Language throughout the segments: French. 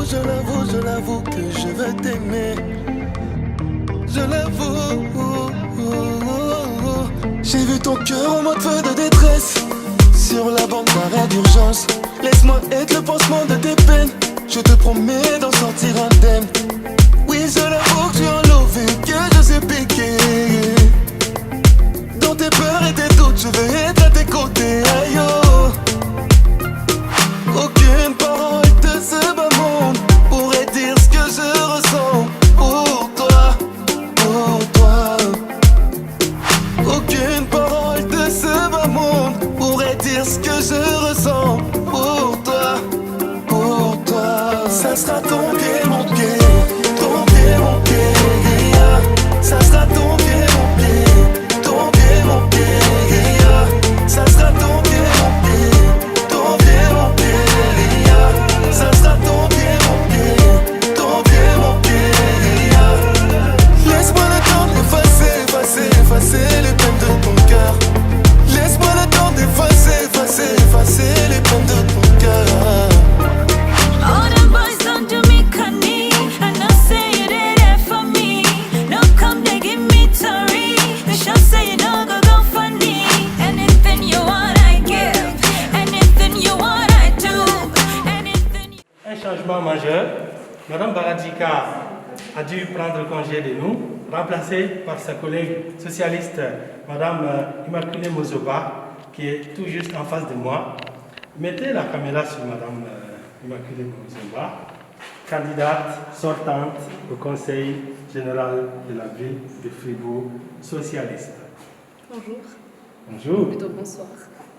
je l'avoue que je veux t'aimer. Je l'avoue. J'ai vu ton cœur en mode feu de détresse sur la bande d'arrêt d'urgence. Laisse-moi être le pansement de tes peines. Je te promets d'en sortir indemne. Oui, je l'avoue que tu as l'envie que je sais piquer. Dans tes peurs et tes doutes, je vais être à tes côtés. Aïe oh. Aucune parole de ce bas monde pourrait dire ce que je ressens pour toi, pour toi. Aucune parole de ce bas monde pourrait dire ce que je ressens pour toi, pour toi. Ça sera ton pied, mon pied, ton pied, mon pied, yeah. Ça sera ton pied, mon pied, ton pied, mon pied, yeah. Ça sera ton pied, mon pied, ton pied, mon pied, yeah. Ça sera ton pied, mon pied, ton pied, mon pied, yeah. Laisse-moi le temps d'effacer, effacer, effacer les peines de ton cœur. Laisse-moi le temps d'effacer, effacer, effacer les peines de ton cœur. All them boys don't do me cunning. I know say you did it for me. No come they give me story. They should say you know go funny. Anything you want I give. Anything you want I do. Anything. Un changement majeur. Madame Baradjika a dû prendre congé de nous, remplacée par sa collègue socialiste, Madame Immaculée Mozoba, qui est tout juste en face de moi. Mettez la caméra sur Madame Immaculée Mozoba, candidate sortante au Conseil général de la ville de Fribourg, socialiste. Bonjour. Bonjour. Plutôt bonsoir.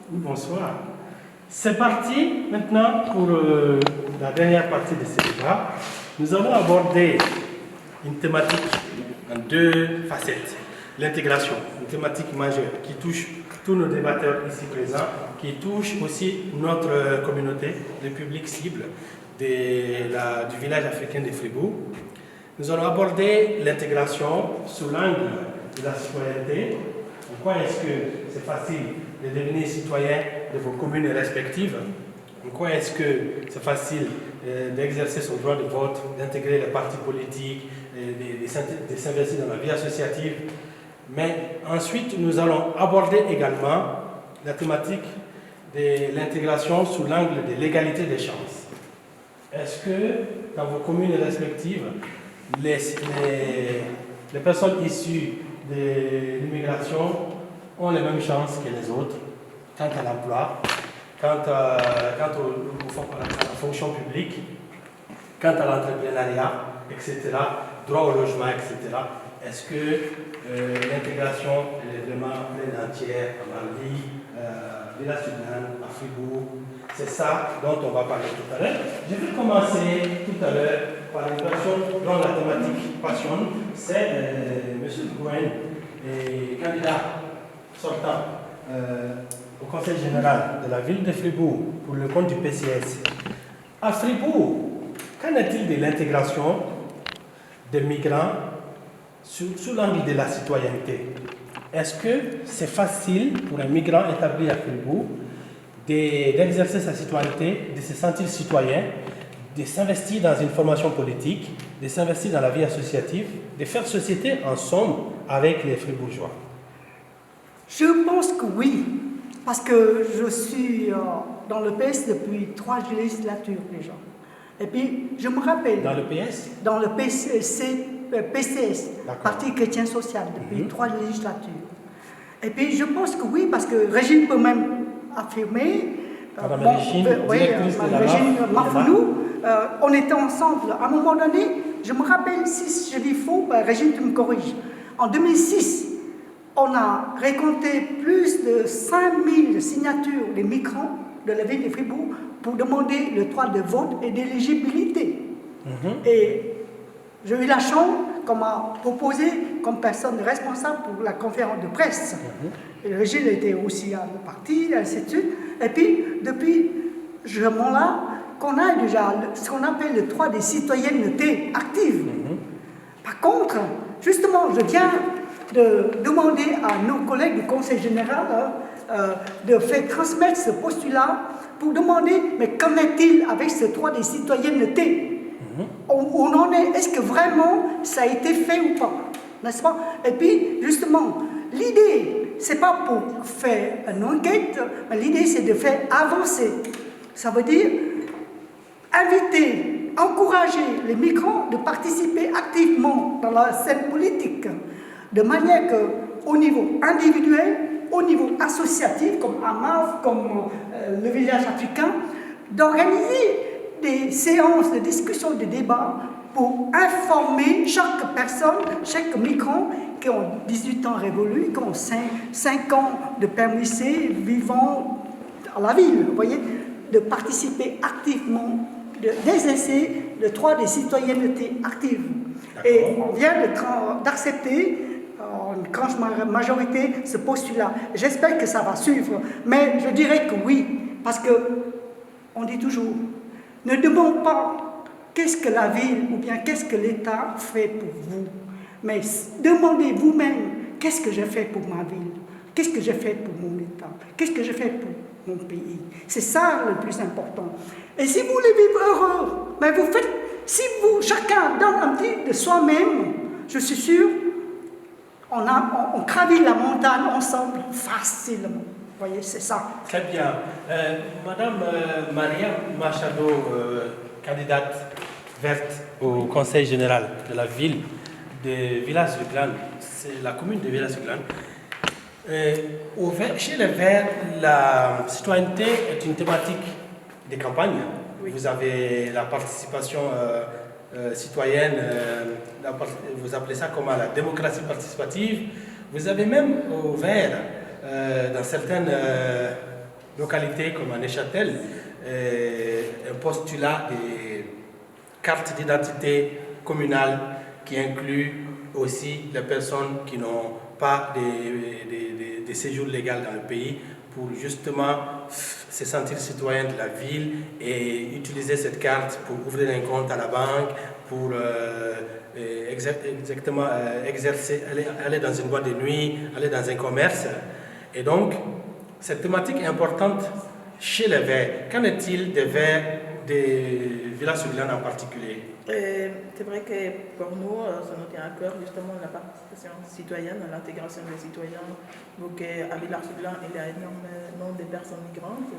Bonsoir. C'est parti maintenant pour la dernière partie de ce débat. Nous allons aborder une thématique en deux facettes. L'intégration, une thématique majeure qui touche tous nos débatteurs ici présents, qui touche aussi notre communauté, le public cible du village africain de Fribourg. Nous allons aborder l'intégration sous l'angle de la citoyenneté. En quoi est-ce que c'est facile de devenir citoyen de vos communes respectives? En quoi est-ce que c'est facile d'exercer son droit de vote, d'intégrer les partis politiques, de s'investir dans la vie associative? Mais ensuite, nous allons aborder également la thématique de l'intégration sous l'angle de l'égalité des chances. Est-ce que dans vos communes respectives, les personnes issues de l'immigration ont les mêmes chances que les autres quant à l'emploi, quant à la fonction publique, quant à l'entrepreneuriat, etc., droit au logement, etc. Est-ce que l'intégration est vraiment pleine entière à Marly, Villa Sudane, à Fribourg? C'est ça dont on va parler tout à l'heure. Je vais commencer tout à l'heure par une personne dont la thématique passionne, c'est M. Gouen, candidat sortant au Conseil général de la ville de Fribourg pour le compte du PCS. À Fribourg, qu'en est-il de l'intégration des migrants sous l'angle de la citoyenneté? Est-ce que c'est facile pour un migrant établi à Fribourg d'exercer sa citoyenneté, de se sentir citoyen, de s'investir dans une formation politique, de s'investir dans la vie associative, de faire société en somme avec les Fribourgeois? Je pense que oui, parce que je suis dans le PS depuis 3 législatures déjà. Et puis, je me rappelle... Dans le PS? Dans le PCS, Parti chrétien social, depuis 3 législatures. Et puis, je pense que oui, parce que Régine peut même affirmer... Madame Régine Mafounou, on était ensemble. À un moment donné, je me rappelle, si je dis faux, Régine, tu me corriges. En 2006, on a récolté plus de 5000 signatures des migrants de la ville de Fribourg pour demander le droit de vote et d'éligibilité. Et j'ai eu la chance qu'on m'a proposé comme personne responsable pour la conférence de presse. Et Régine était aussi à le parti, ainsi de suite. Et puis, depuis ce moment-là, qu'on a déjà ce qu'on appelle le droit de citoyenneté active. Par contre, justement, je viens de demander à nos collègues du Conseil général de faire transmettre ce postulat pour demander, mais qu'en est-il avec ce droit de citoyenneté? où on en est, est-ce que vraiment ça a été fait ou pas, n'est-ce pas? Et puis, justement, l'idée, c'est pas pour faire une enquête, mais l'idée, c'est de faire avancer. Ça veut dire inviter, encourager les migrants de participer activement dans la scène politique, de manière qu'au niveau individuel, au niveau associatif, comme AMAF, comme le village africain, d'organiser des séances de discussion, de débat pour informer chaque personne, chaque migrant qui ont 18 ans révolus, qui ont 5 ans de permis C, vivant à la ville, vous voyez, de participer activement, d'exercer le droit des citoyennetés actives. Et on vient d'accepter en grande majorité ce postulat. J'espère que ça va suivre, mais je dirais que oui, parce que on dit toujours, ne demande pas qu'est-ce que la ville ou bien qu'est-ce que l'État fait pour vous, mais demandez vous-même qu'est-ce que j'ai fait pour ma ville, qu'est-ce que j'ai fait pour mon État, qu'est-ce que j'ai fait pour mon pays. C'est ça le plus important. Et si vous voulez vivre heureux, mais vous faites, si vous, chacun donne un petit de soi-même, je suis sûr, on gravit la montagne ensemble facilement. Vous voyez, c'est ça. Très bien. Madame Maria Machado, candidate verte au Conseil général de la ville de Villa-sur-Glane, c'est la commune de Villa-sur-Glane. Chez les Verts, la citoyenneté est une thématique des campagnes. Oui. Vous avez la participation citoyenne, vous appelez ça comment, la démocratie participative. Vous avez même au Vert, dans certaines localités comme à Neuchâtel, un postulat des cartes d'identité communales qui inclut aussi les personnes qui n'ont pas des séjours légaux dans le pays pour justement se sentir citoyen de la ville et utiliser cette carte pour ouvrir un compte à la banque, pour exactement exercer, aller dans une boîte de nuit, aller dans un commerce. Et donc, cette thématique est importante chez les Verts. Qu'en est-il des Verts de Villa-sur-Glane en particulier? C'est vrai que pour nous, ça nous tient à cœur justement la participation citoyenne, l'intégration des citoyens. Donc à Villa-sur-Glane, il y a énormément de personnes migrantes.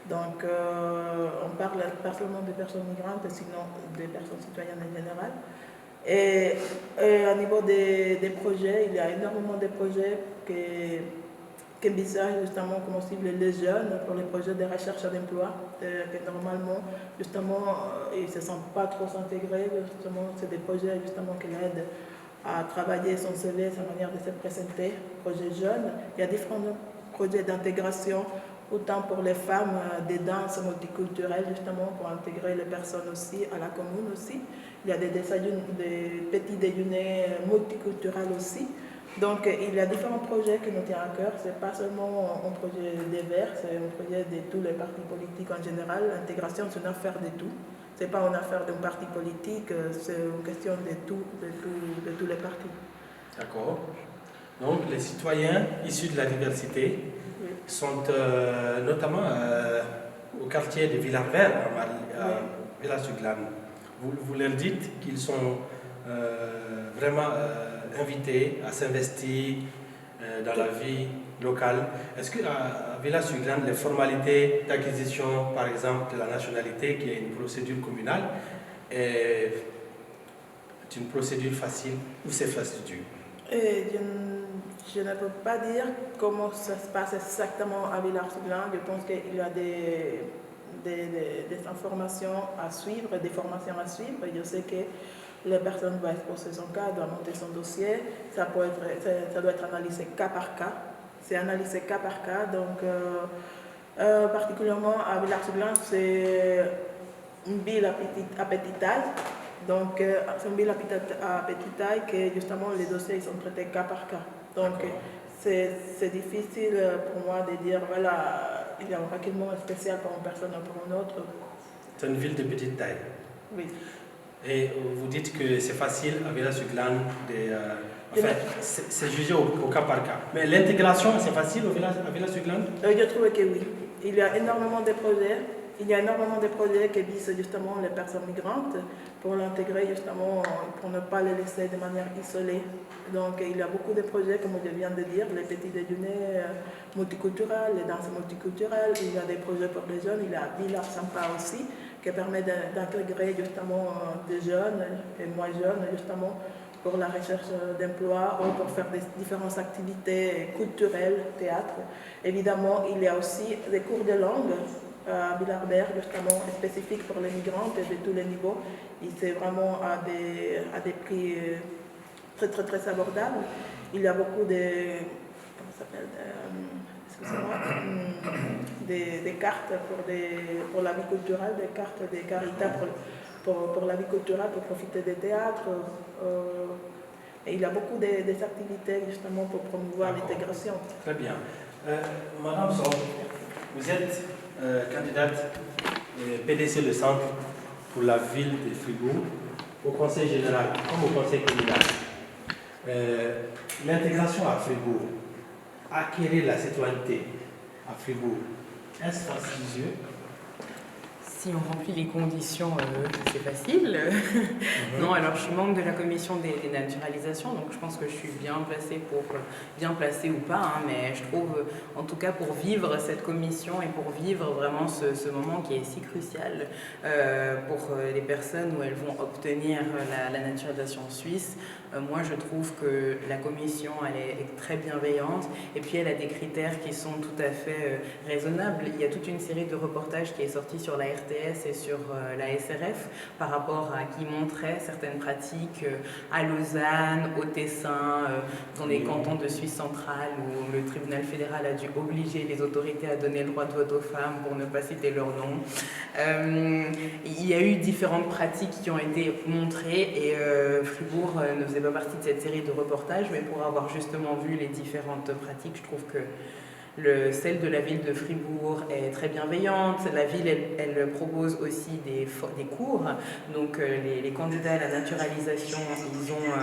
Donc on parle pas seulement des personnes migrantes, sinon des personnes citoyennes en général. Et au niveau des projets, il y a énormément de projets qui envisagent justement comme cible les jeunes pour les projets de recherche d'emploi, que normalement, justement, ils ne se sentent pas trop s'intégrer. Justement, c'est des projets justement qui l'aident à travailler son CV, sa manière de se présenter, projets jeunes. Il y a différents projets d'intégration, autant pour les femmes, des danses multiculturelles, justement, pour intégrer les personnes aussi à la commune aussi. Il y a des petits déjeuners multiculturels aussi. Donc, il y a différents projets qui nous tiennent à cœur. Ce n'est pas seulement un projet des Verts, c'est un projet de tous les partis politiques en général. L'intégration, c'est une affaire de tout. Ce n'est pas une affaire d'un parti politique, c'est une question de tous les partis. D'accord. Donc, les citoyens issus de la diversité sont notamment au quartier de Villars-Vert, à Villa-sur-Glane. Vous leur dites qu'ils sont vraiment invités à s'investir dans la vie locale. Est-ce qu'à Villa-sur-Glane, les formalités d'acquisition, par exemple, de la nationalité, qui est une procédure communale, est une procédure facile ou c'est facile? Je ne peux pas dire comment ça se passe exactement à Villars-sur-Glane. Je pense qu'il y a des informations à suivre, des formations à suivre. Je sais que les personnes doivent exposer son cas, doivent monter son dossier. Ça doit être analysé cas par cas. C'est analysé cas par cas. Donc, particulièrement à Villars-sur-Glane, c'est une ville à petite taille. Donc, c'est une ville à petite taille que justement les dossiers sont traités cas par cas. Donc, c'est difficile pour moi de dire, voilà, il y a un recueillement spécial pour une personne ou pour une autre. C'est une ville de petite taille. Oui. Et vous dites que c'est facile à Villa-sur-Glane c'est jugé au cas par cas. Mais l'intégration, c'est facile à Villa-sur-Glane? Je trouve que oui. Il y a énormément de projets il y a énormément de projets qui visent justement les personnes migrantes pour l'intégrer justement, pour ne pas les laisser de manière isolée. Donc il y a beaucoup de projets, comme je viens de dire, les petits déjeuners multiculturels, les danses multiculturelles, il y a des projets pour les jeunes, il y a Villa Sympa aussi, qui permet d'intégrer justement des jeunes et moins jeunes justement pour la recherche d'emploi ou pour faire des différentes activités culturelles, théâtre. Évidemment, il y a aussi des cours de langue à Bilarbert, justement spécifiques pour les migrantes et de tous les niveaux. Et c'est vraiment à des prix très abordables. Il y a beaucoup de, comment ça s'appelle, excusez-moi, des cartes pour la vie culturelle, des cartes des caritas pour la vie culturelle, pour profiter des théâtres. Et il y a beaucoup des activités justement pour promouvoir l'intégration. Très bien. Madame Son, vous êtes candidate PDC Le Centre pour la ville de Fribourg au Conseil général comme au Conseil communal. L'intégration à Fribourg, acquérir la citoyenneté à Fribourg, est-ce fastidieux? Si on remplit les conditions, c'est facile. Non, alors je suis membre de la commission des naturalisations, donc je pense que je suis bien placée ou pas, hein, mais je trouve, en tout cas pour vivre cette commission et pour vivre vraiment ce moment qui est si crucial pour les personnes où elles vont obtenir la naturalisation suisse, moi je trouve que la commission elle est très bienveillante et puis elle a des critères qui sont tout à fait raisonnables. Il y a toute une série de reportages qui est sortie sur la RTS et sur la SRF par rapport à qui montrait certaines pratiques à Lausanne, au Tessin, dans les cantons de Suisse centrale où le tribunal fédéral a dû obliger les autorités à donner le droit de vote aux femmes pour ne pas citer leur nom. Il y a eu différentes pratiques qui ont été montrées et Fribourg ne faisait pas partie de cette série de reportages, mais pour avoir justement vu les différentes pratiques, je trouve que celle de la ville de Fribourg est très bienveillante. La ville, elle propose aussi des cours. Donc les candidats à la naturalisation, ils ont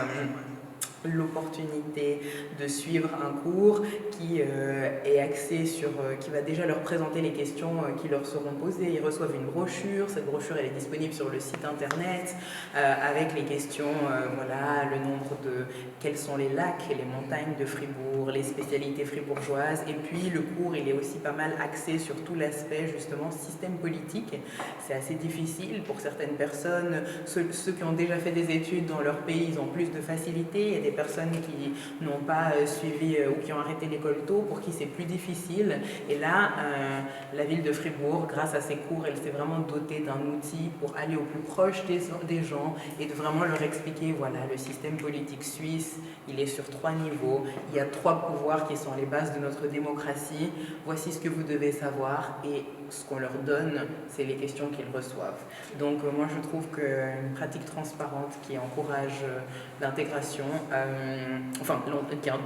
l'opportunité de suivre un cours qui est axé sur, qui va déjà leur présenter les questions qui leur seront posées. Ils reçoivent une brochure, cette brochure elle est disponible sur le site internet avec les questions, voilà, le nombre de, quels sont les lacs et les montagnes de Fribourg, les spécialités fribourgeoises, et puis le cours il est aussi pas mal axé sur tout l'aspect justement système politique. C'est assez difficile pour certaines personnes, ceux qui ont déjà fait des études dans leur pays, ils ont plus de facilité. Il y a des personnes qui n'ont pas suivi ou qui ont arrêté l'école tôt, pour qui c'est plus difficile. Et là, la ville de Fribourg, grâce à ses cours, elle s'est vraiment dotée d'un outil pour aller au plus proche des gens et de vraiment leur expliquer, voilà, le système politique suisse, il est sur 3 niveaux, il y a 3 pouvoirs qui sont les bases de notre démocratie, voici ce que vous devez savoir, et ce qu'on leur donne, c'est les questions qu'ils reçoivent. Donc moi je trouve qu'une pratique transparente qui encourage l'intégration,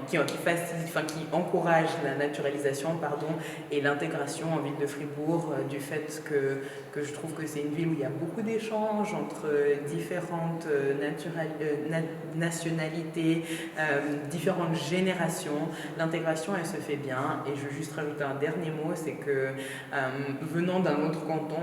qui encourage la naturalisation, et l'intégration en ville de Fribourg, du fait que je trouve que c'est une ville où il y a beaucoup d'échanges entre différentes nationalités, différentes générations. L'intégration, elle se fait bien. Et je veux juste rajouter un dernier mot, c'est que venant d'un autre canton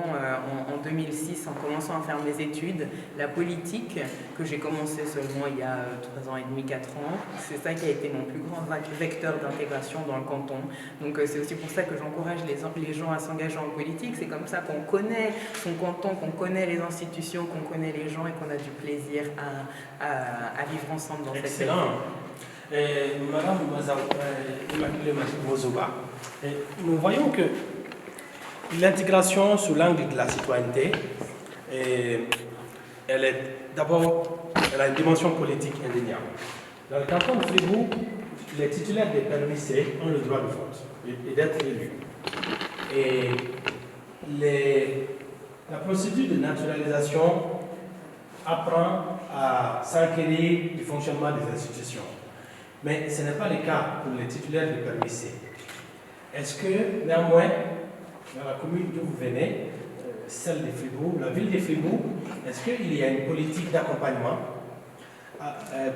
en 2006, en commençant à faire mes études, la politique que j'ai commencé seulement il y a 3 ans et demi, 4 ans, c'est ça qui a été mon plus grand vecteur d'intégration dans le canton. Donc c'est aussi pour ça que j'encourage les gens à s'engager en politique. C'est comme ça qu'on connaît son canton, qu'on connaît les institutions, qu'on connaît les gens et qu'on a du plaisir à vivre ensemble dans cette ville. Excellent. Madame Immaculée Mozoba, nous voyons que l'intégration sous l'angle de la citoyenneté, elle a une dimension politique indéniable. Dans le canton de Fribourg, les titulaires des permis C ont le droit de vote et d'être élus. Et la procédure de naturalisation apprend à s'enquérir du fonctionnement des institutions. Mais ce n'est pas le cas pour les titulaires des permis C. Est-ce que, néanmoins, dans la commune d'où vous venez, celle de Fribourg, la ville de Fribourg, est-ce qu'il y a une politique d'accompagnement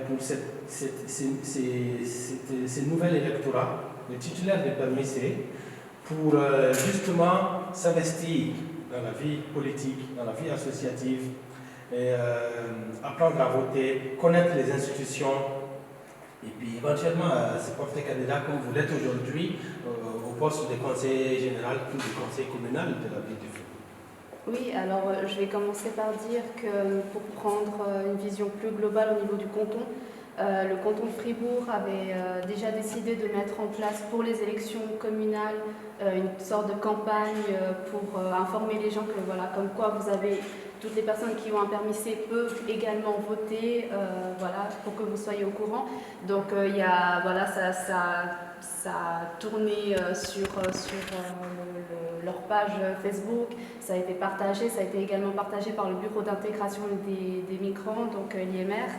pour ces nouvelles électorats, les titulaires des permis C, pour justement s'investir dans la vie politique, dans la vie associative, et apprendre à voter, connaître les institutions, et puis éventuellement se porter candidat comme vous l'êtes aujourd'hui au poste de conseiller général ou de conseiller communal de la ville de Fribourg. Oui, alors je vais commencer par dire que pour prendre une vision plus globale au niveau du canton, le canton de Fribourg avait déjà décidé de mettre en place pour les élections communales une sorte de campagne pour informer les gens que voilà, comme quoi vous avez toutes les personnes qui ont un permis C peuvent également voter, voilà, pour que vous soyez au courant. Donc il y a, voilà, ça a tourné sur leur page Facebook, ça a été partagé, ça a été également partagé par le Bureau d'intégration des migrants, donc l'IMR.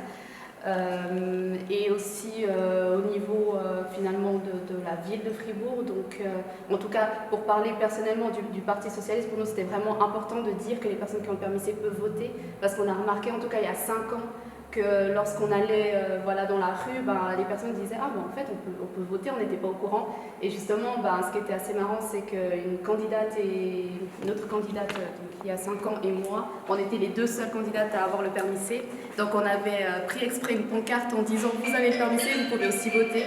Et aussi au niveau finalement de la ville de Fribourg. Donc, en tout cas, pour parler personnellement du Parti Socialiste, pour nous c'était vraiment important de dire que les personnes qui ont le permis C peuvent voter, parce qu'on a remarqué en tout cas il y a 5 ans que lorsqu'on allait voilà, dans la rue, les personnes disaient « Ah, en fait, on peut voter, on n'était pas au courant ». Et justement, ce qui était assez marrant, c'est qu'une candidate et une autre candidate, donc il y a 5 ans, et moi, on était les 2 seules candidates à avoir le permis C. Donc on avait pris exprès une pancarte en disant « Vous avez le permis C, vous pouvez aussi voter ».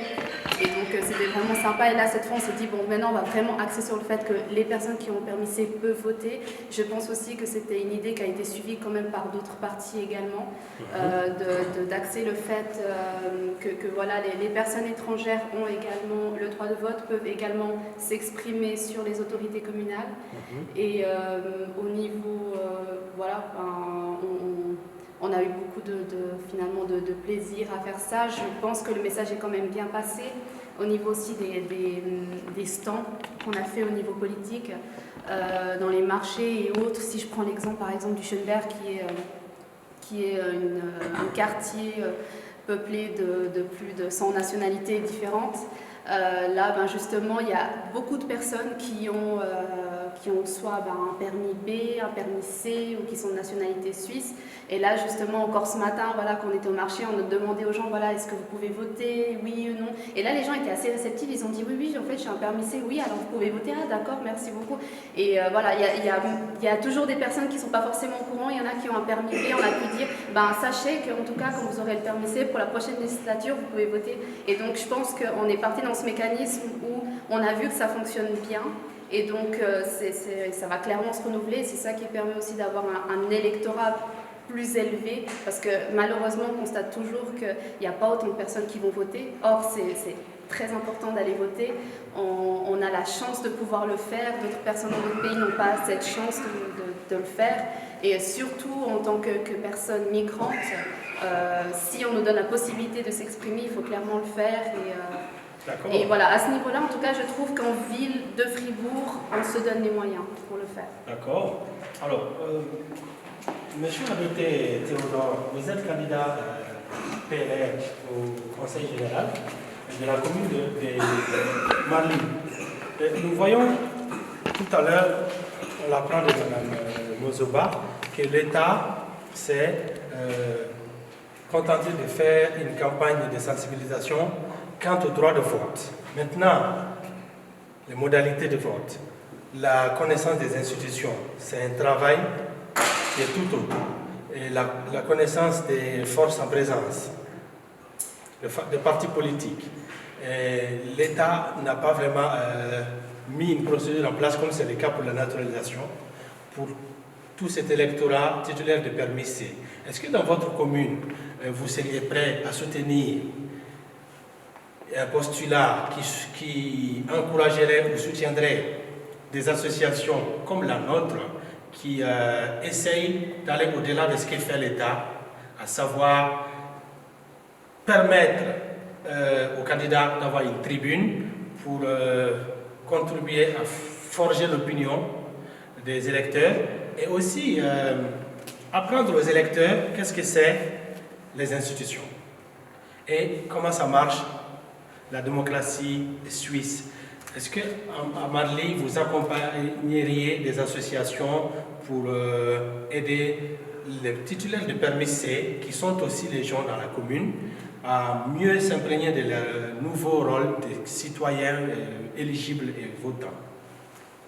Et donc c'était vraiment sympa. Et là, cette fois, on s'est dit « Bon, maintenant, on va vraiment axer sur le fait que les personnes qui ont le permis C peuvent voter ». Je pense aussi que c'était une idée qui a été suivie quand même par d'autres partis également, d'axer le fait que voilà, les personnes étrangères ont également le droit de vote, peuvent également s'exprimer sur les autorités communales. Et au niveau, voilà, on a eu beaucoup finalement de plaisir à faire ça. Je pense que le message est quand même bien passé. Au niveau aussi des stands qu'on a fait au niveau politique, dans les marchés et autres. Si je prends l'exemple par exemple du Schönberg qui est un quartier peuplé de plus de 100 nationalités différentes. Là, justement, il y a beaucoup de personnes qui ont soit un permis B, un permis C ou qui sont de nationalité suisse. Et là, justement, encore ce matin, voilà, quand on était au marché, on a demandé aux gens, voilà, est-ce que vous pouvez voter, oui ou non. Et là, les gens étaient assez réceptifs, ils ont dit, oui, en fait, j'ai un permis C, oui, alors vous pouvez voter, ah d'accord, merci beaucoup. Et voilà, il y a toujours des personnes qui ne sont pas forcément au courant, il y en a qui ont un permis B, on a pu dire, sachez qu'en tout cas, quand vous aurez le permis C, pour la prochaine législature, vous pouvez voter. Et donc, je pense qu'on est parti dans ce mécanisme où on a vu que ça fonctionne bien. Et donc, ça va clairement se renouveler. C'est ça qui permet aussi d'avoir un électorat plus élevé, parce que malheureusement, on constate toujours qu'il n'y a pas autant de personnes qui vont voter. Or, c'est très important d'aller voter. On a la chance de pouvoir le faire. D'autres personnes dans notre pays n'ont pas cette chance de le faire. Et surtout, en tant que personne migrante, si on nous donne la possibilité de s'exprimer, il faut clairement le faire. Et voilà, à ce niveau-là, en tout cas, je trouve qu'en ville de Fribourg, on se donne les moyens pour le faire. D'accord. Alors, Monsieur Abité Théodore, vous êtes candidat PLR au Conseil général de la commune de Marly. Nous voyons tout à l'heure, on l'apprend de Mme Mozoba, que l'État s'est contenté de faire une campagne de sensibilisation quant au droit de vote. Maintenant, les modalités de vote, la connaissance des institutions, c'est un travail qui est tout autre. Et la connaissance des forces en présence, des partis politiques. L'État n'a pas vraiment mis une procédure en place, comme c'est le cas pour la naturalisation, pour tout cet électorat titulaire de permis C. Est-ce que dans votre commune, vous seriez prêt à soutenir un postulat qui encouragerait ou soutiendrait des associations comme la nôtre qui essayent d'aller au-delà de ce que fait l'État, à savoir permettre aux candidats d'avoir une tribune pour contribuer à forger l'opinion des électeurs et aussi apprendre aux électeurs qu'est-ce que c'est les institutions et comment ça marche la démocratie suisse. Est-ce qu'à Marly, vous accompagneriez des associations pour aider les titulaires de permis C, qui sont aussi les gens dans la commune, à mieux s'imprégner de leur nouveau rôle de citoyens éligibles et votants?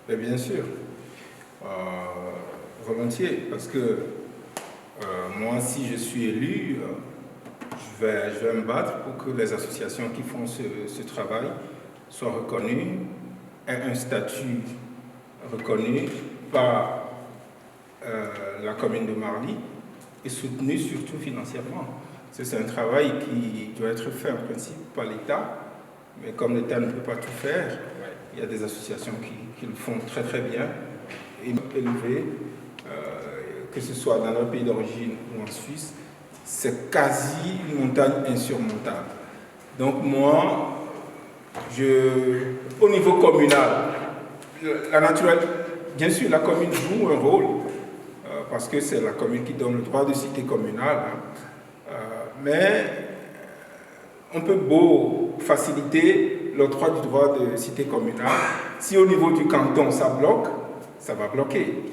Bien sûr. Volontiers, parce que moi, si je suis élu, je vais me battre pour que les associations qui font ce travail soient reconnues, aient un statut reconnu par la commune de Marly et soutenu surtout financièrement. C'est un travail qui doit être fait en principe par l'État, mais comme l'État ne peut pas tout faire, il y a des associations qui le font très très bien et élevées, que ce soit dans leur pays d'origine ou en Suisse, c'est quasi une montagne insurmontable. Donc moi, au niveau communal, bien sûr la commune joue un rôle, parce que c'est la commune qui donne le droit de cité communale, mais on peut beau faciliter l'octroi du droit de cité communale, si au niveau du canton ça bloque, ça va bloquer.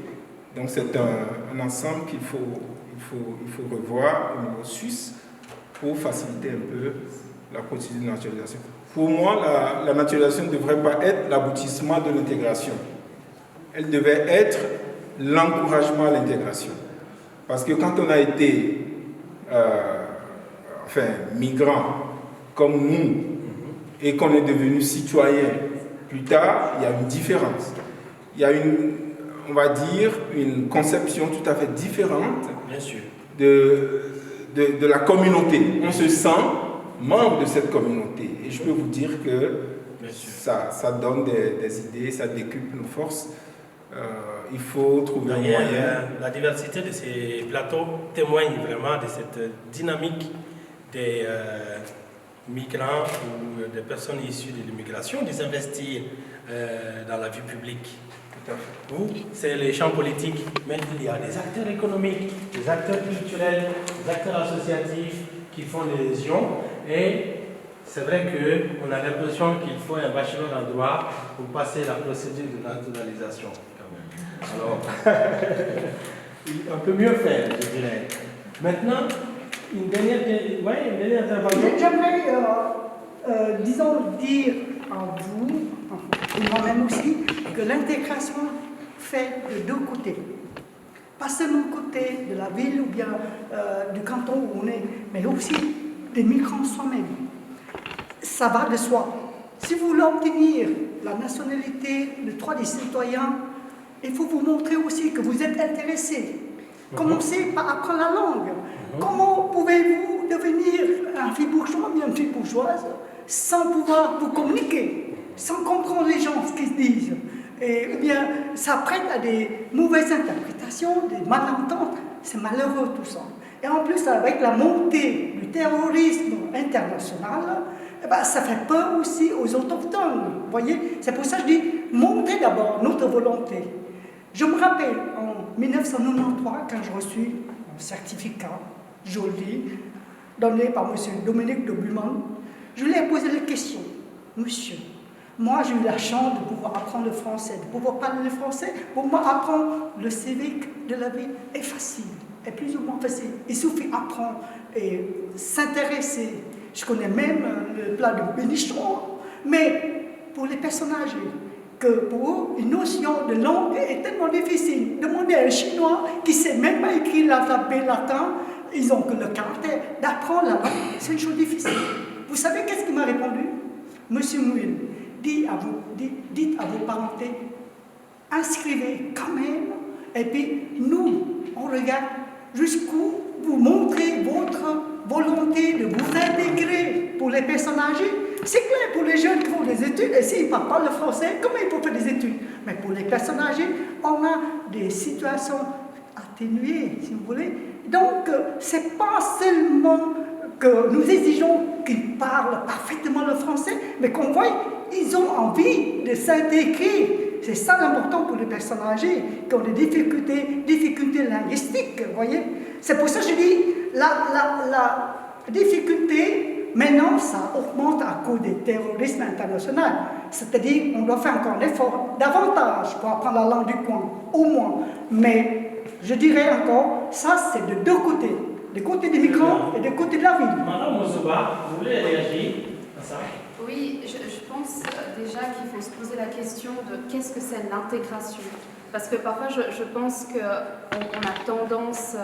Donc c'est un ensemble qu'il faut revoir au niveau suisse pour faciliter un peu la procédure de naturalisation. Pour moi, la naturalisation ne devrait pas être l'aboutissement de l'intégration. Elle devait être l'encouragement à l'intégration. Parce que quand on a été migrant comme nous et qu'on est devenu citoyen plus tard, il y a une différence. Il y a on va dire, une conception tout à fait différente Bien sûr. de la communauté. On se sent membre de cette communauté. Et je peux vous dire que ça donne des idées, ça décuple nos forces. Il faut trouver un moyen. La diversité de ces plateaux témoigne vraiment de cette dynamique des migrants ou des personnes issues de l'immigration, de s'investir dans la vie publique. Vous, c'est les champs politiques, mais il y a des acteurs économiques, des acteurs culturels, des acteurs associatifs qui font des lésions. Et c'est vrai qu'on a l'impression qu'il faut un bachelor en droit pour passer la procédure de naturalisation. Alors, on peut mieux faire, je dirais. Maintenant, une dernière intervention. J'aimerais, dire à vous, et moi-même aussi, que l'intégration fait de deux côtés. Pas seulement côté de la ville ou bien du canton où on est, mais aussi des migrants soi-même. Ça va de soi. Si vous voulez obtenir la nationalité, le droit des citoyens, il faut vous montrer aussi que vous êtes intéressé. Commencez par apprendre la langue. Comment pouvez-vous devenir un fribourgeois, bien une fille bourgeoise, sans pouvoir vous communiquer, sans comprendre les gens, ce qu'ils disent? Et bien, ça prête à des mauvaises interprétations, des malententes. C'est malheureux tout ça. Et en plus, avec la montée du terrorisme international, ça fait peur aussi aux autochtones. Vous voyez, c'est pour ça que je dis, montrez d'abord notre volonté. Je me rappelle, en 1993, quand j'ai reçu un certificat joli, donné par M. Dominique de Buman, je lui ai posé la question. Monsieur, moi j'ai eu la chance de pouvoir apprendre le français, de pouvoir parler le français. Pour moi, apprendre le civique de la vie est facile, est plus ou moins facile. Il suffit d'apprendre et s'intéresser. Je connais même le plat de bénichon, mais pour les personnes âgées, que pour eux, une notion de langue est tellement difficile. Demandez à un Chinois qui ne sait même pas écrire l'alphabet latin, ils ont que le caractère d'apprendre la langue, c'est une chose difficile. Vous savez qu'est-ce qu'il m'a répondu? Monsieur Mouille, dites à vos parentés, inscrivez quand même, et puis nous, on regarde jusqu'où vous montrez votre volonté de vous intégrer. Pour les personnes âgées, c'est clair, pour les jeunes qui font des études, et s'ils ne parlent pas le français, comment ils vont faire des études? Mais pour les personnes âgées, on a des situations atténuées, si vous voulez. Donc, ce n'est pas seulement que nous exigeons qu'ils parlent parfaitement le français, mais qu'on voit qu'ils ont envie de s'intégrer. C'est ça l'important pour les personnes âgées qui ont des difficultés linguistiques, vous voyez. C'est pour ça que je dis, la difficulté, maintenant, ça augmente à cause du terrorisme international. C'est-à-dire qu'on doit faire encore un effort davantage pour apprendre la langue du coin, au moins. Mais je dirais encore, ça c'est de deux côtés. Du côté des migrants et du côté de la ville. Madame Mozoba, vous voulez réagir à ça? Oui, je pense déjà qu'il faut se poser la question de qu'est-ce que c'est l'intégration. Parce que parfois, je pense qu'on a tendance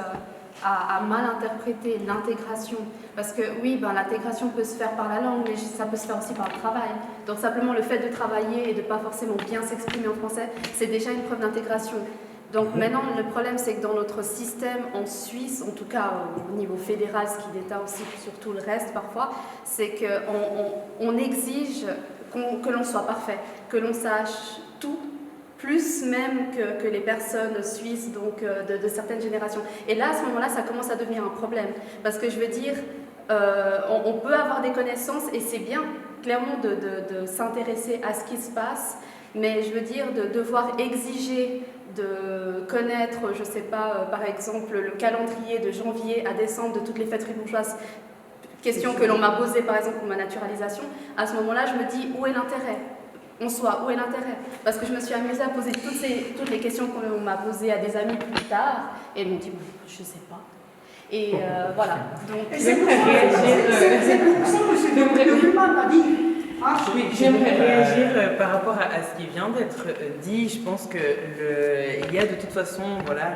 à mal interpréter l'intégration. Parce que oui, l'intégration peut se faire par la langue, mais ça peut se faire aussi par le travail. Donc simplement le fait de travailler et de ne pas forcément bien s'exprimer en français, c'est déjà une preuve d'intégration. Donc maintenant, le problème, c'est que dans notre système en Suisse, en tout cas au niveau fédéral, ce qui déteint aussi sur tout le reste parfois, c'est qu'on exige que l'on soit parfait, que l'on sache tout, plus même que les personnes suisses donc, de certaines générations. Et là, à ce moment-là, ça commence à devenir un problème. Parce que je veux dire, on peut avoir des connaissances, et c'est bien, clairement, de s'intéresser à ce qui se passe, mais je veux dire, de devoir exiger de connaître, je ne sais pas, par exemple, le calendrier de janvier à décembre de toutes les fêtes fribourgeoises, question que l'on m'a posée, par exemple, pour ma naturalisation, à ce moment-là, je me dis, où est l'intérêt ? En soi, où est l'intérêt? Parce que je me suis amusée à poser toutes les questions qu'on m'a posées à des amis plus tard, et ils m'ont dit, je ne sais pas. Et voilà. Donc, c'est pour ça que M. Dupuman a dit. Oui, j'aimerais réagir par rapport à ce qui vient d'être dit. Je pense qu'il y a de toute façon, voilà,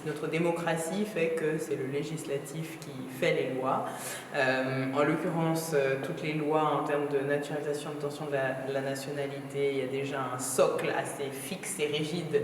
notre démocratie fait que c'est le législatif qui fait les lois. En l'occurrence, toutes les lois en termes de naturalisation, d'obtention de la nationalité, il y a déjà un socle assez fixe et rigide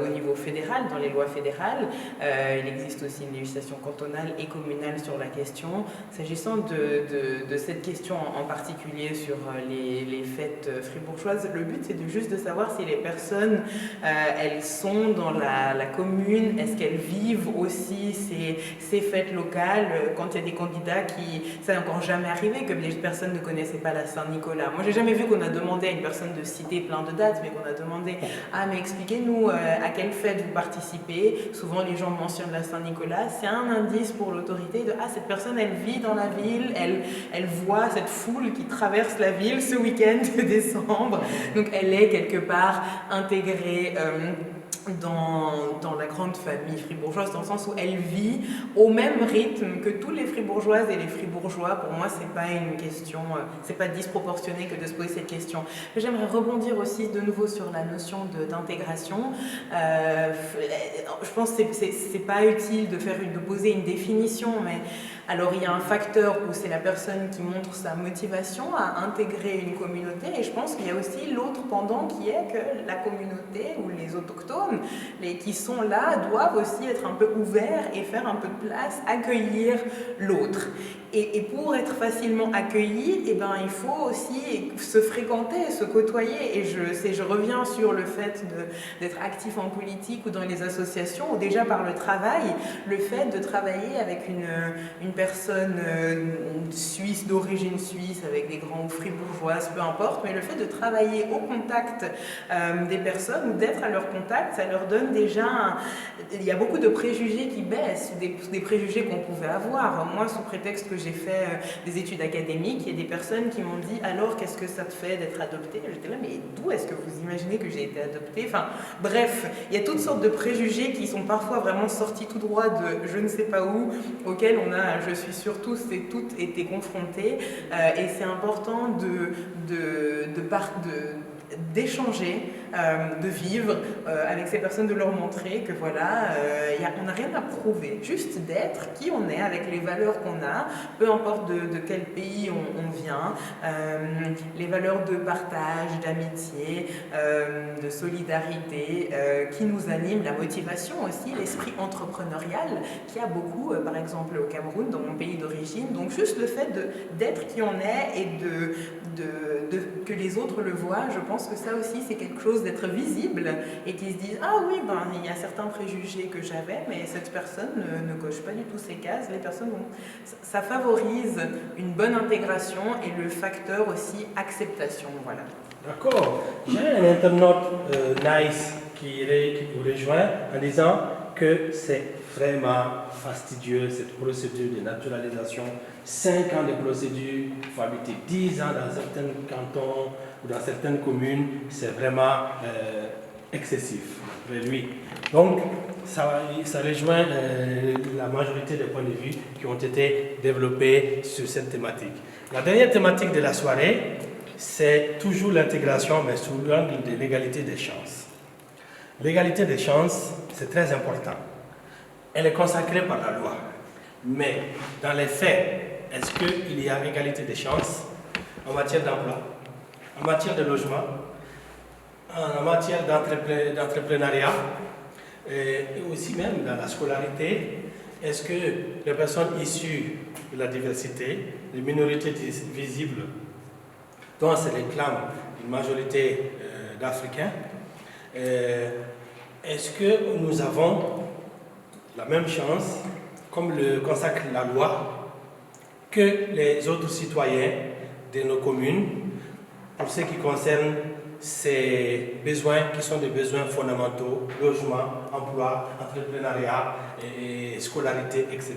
au niveau fédéral, dans les lois fédérales. Il existe aussi une législation cantonale et communale sur la question. S'agissant de cette question en particulier, sur les fêtes fribourgeoises, le but c'est juste de savoir si les personnes elles sont dans la commune, est-ce qu'elles vivent aussi ces fêtes locales, quand il y a des candidats qui, ça n'est encore jamais arrivé que les personnes ne connaissaient pas la Saint-Nicolas. Moi j'ai jamais vu qu'on a demandé à une personne de citer plein de dates, mais qu'on a demandé mais expliquez-nous à quelle fête vous participez. Souvent les gens mentionnent la Saint-Nicolas, c'est un indice pour l'autorité de cette personne elle vit dans la ville, elle voit cette foule qui traverse la ville ce week-end de décembre, donc elle est quelque part intégrée dans la grande famille fribourgeoise, dans le sens où elle vit au même rythme que tous les fribourgeoises et les fribourgeois. Pour moi, c'est pas une question, c'est pas disproportionné que de se poser cette question. Mais j'aimerais rebondir aussi de nouveau sur la notion d'intégration. Je pense que c'est pas utile de poser une définition, mais alors il y a un facteur où c'est la personne qui montre sa motivation à intégrer une communauté, et je pense qu'il y a aussi l'autre pendant qui est que la communauté ou les autochtones, qui sont là, doivent aussi être un peu ouverts et faire un peu de place, accueillir l'autre. Et pour être facilement accueilli, il faut aussi se fréquenter, se côtoyer. Et je reviens sur le fait d'être actif en politique ou dans les associations, ou déjà par le travail, le fait de travailler avec une personne suisse, d'origine suisse, avec des grands fribourgeoises, peu importe, mais le fait de travailler au contact des personnes ou d'être à leur contact, ça leur donne déjà... Il y a beaucoup de préjugés qui baissent, des préjugés qu'on pouvait avoir. Moi, sous prétexte que j'ai fait des études académiques, il y a des personnes qui m'ont dit « Alors, qu'est-ce que ça te fait d'être adoptée ?» J'étais là « Mais d'où est-ce que vous imaginez que j'ai été adoptée ?» Enfin, bref, il y a toutes sortes de préjugés qui sont parfois vraiment sortis tout droit de je ne sais pas où, auxquels je suis sûre tous et toutes été confrontés. Et c'est important d'échanger, de vivre avec ces personnes, de leur montrer que voilà, on n'a rien à prouver, juste d'être qui on est, avec les valeurs qu'on a, peu importe de quel pays on vient, les valeurs de partage, d'amitié, de solidarité qui nous animent, la motivation aussi, l'esprit entrepreneurial qui a beaucoup, par exemple au Cameroun, dans mon pays d'origine. Donc juste le fait d'être qui on est et que les autres le voient, je pense que ça aussi c'est quelque chose d'être visible et qu'ils se disent oui, il y a certains préjugés que j'avais, mais cette personne ne coche pas du tout ces cases. Les personnes ça favorise une bonne intégration et le facteur aussi acceptation, voilà. D'accord. J'ai un internaute nice qui vous rejoint en disant que c'est vraiment fastidieux cette procédure de naturalisation. 5 ans de procédure, il faut habiter 10 ans dans certains cantons ou dans certaines communes, c'est vraiment excessif pour lui. Donc, ça rejoint la majorité des points de vue qui ont été développés sur cette thématique. La dernière thématique de la soirée, c'est toujours l'intégration, mais sous l'angle de l'égalité des chances. L'égalité des chances, c'est très important. Elle est consacrée par la loi. Mais dans les faits, est-ce qu'il y a égalité des chances en matière d'emploi, en matière de logement, en matière d'entrepreneuriat et aussi même dans la scolarité? Est-ce que les personnes issues de la diversité, les minorités visibles, dont se réclame une majorité d'Africains, est-ce que nous avons la même chance, comme le consacre la loi, que les autres citoyens de nos communes, pour ce qui concerne ces besoins qui sont des besoins fondamentaux, logement, emploi, entrepreneuriat et scolarité, etc.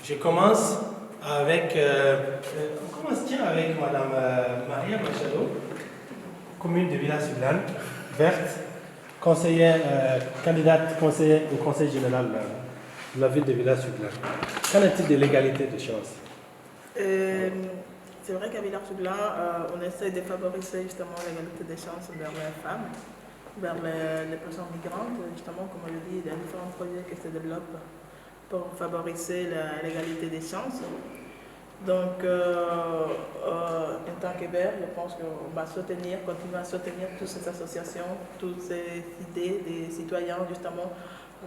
Je commence avec, avec Madame Maria Machado, commune de Villa-Suglan, verte, candidate conseillère au Conseil général de la ville de Villa-Suglan. Qu'en est-il de l'égalité des chances? C'est vrai qu'à Villars-Suglan, on essaie de favoriser justement l'égalité des chances vers les femmes, vers les personnes migrantes. Justement, comme on le dit, il y a différents projets qui se développent pour favoriser l'égalité des chances. Donc, en tant que Vert, je pense qu'on va continuer à soutenir toutes ces associations, toutes ces idées des citoyens, justement,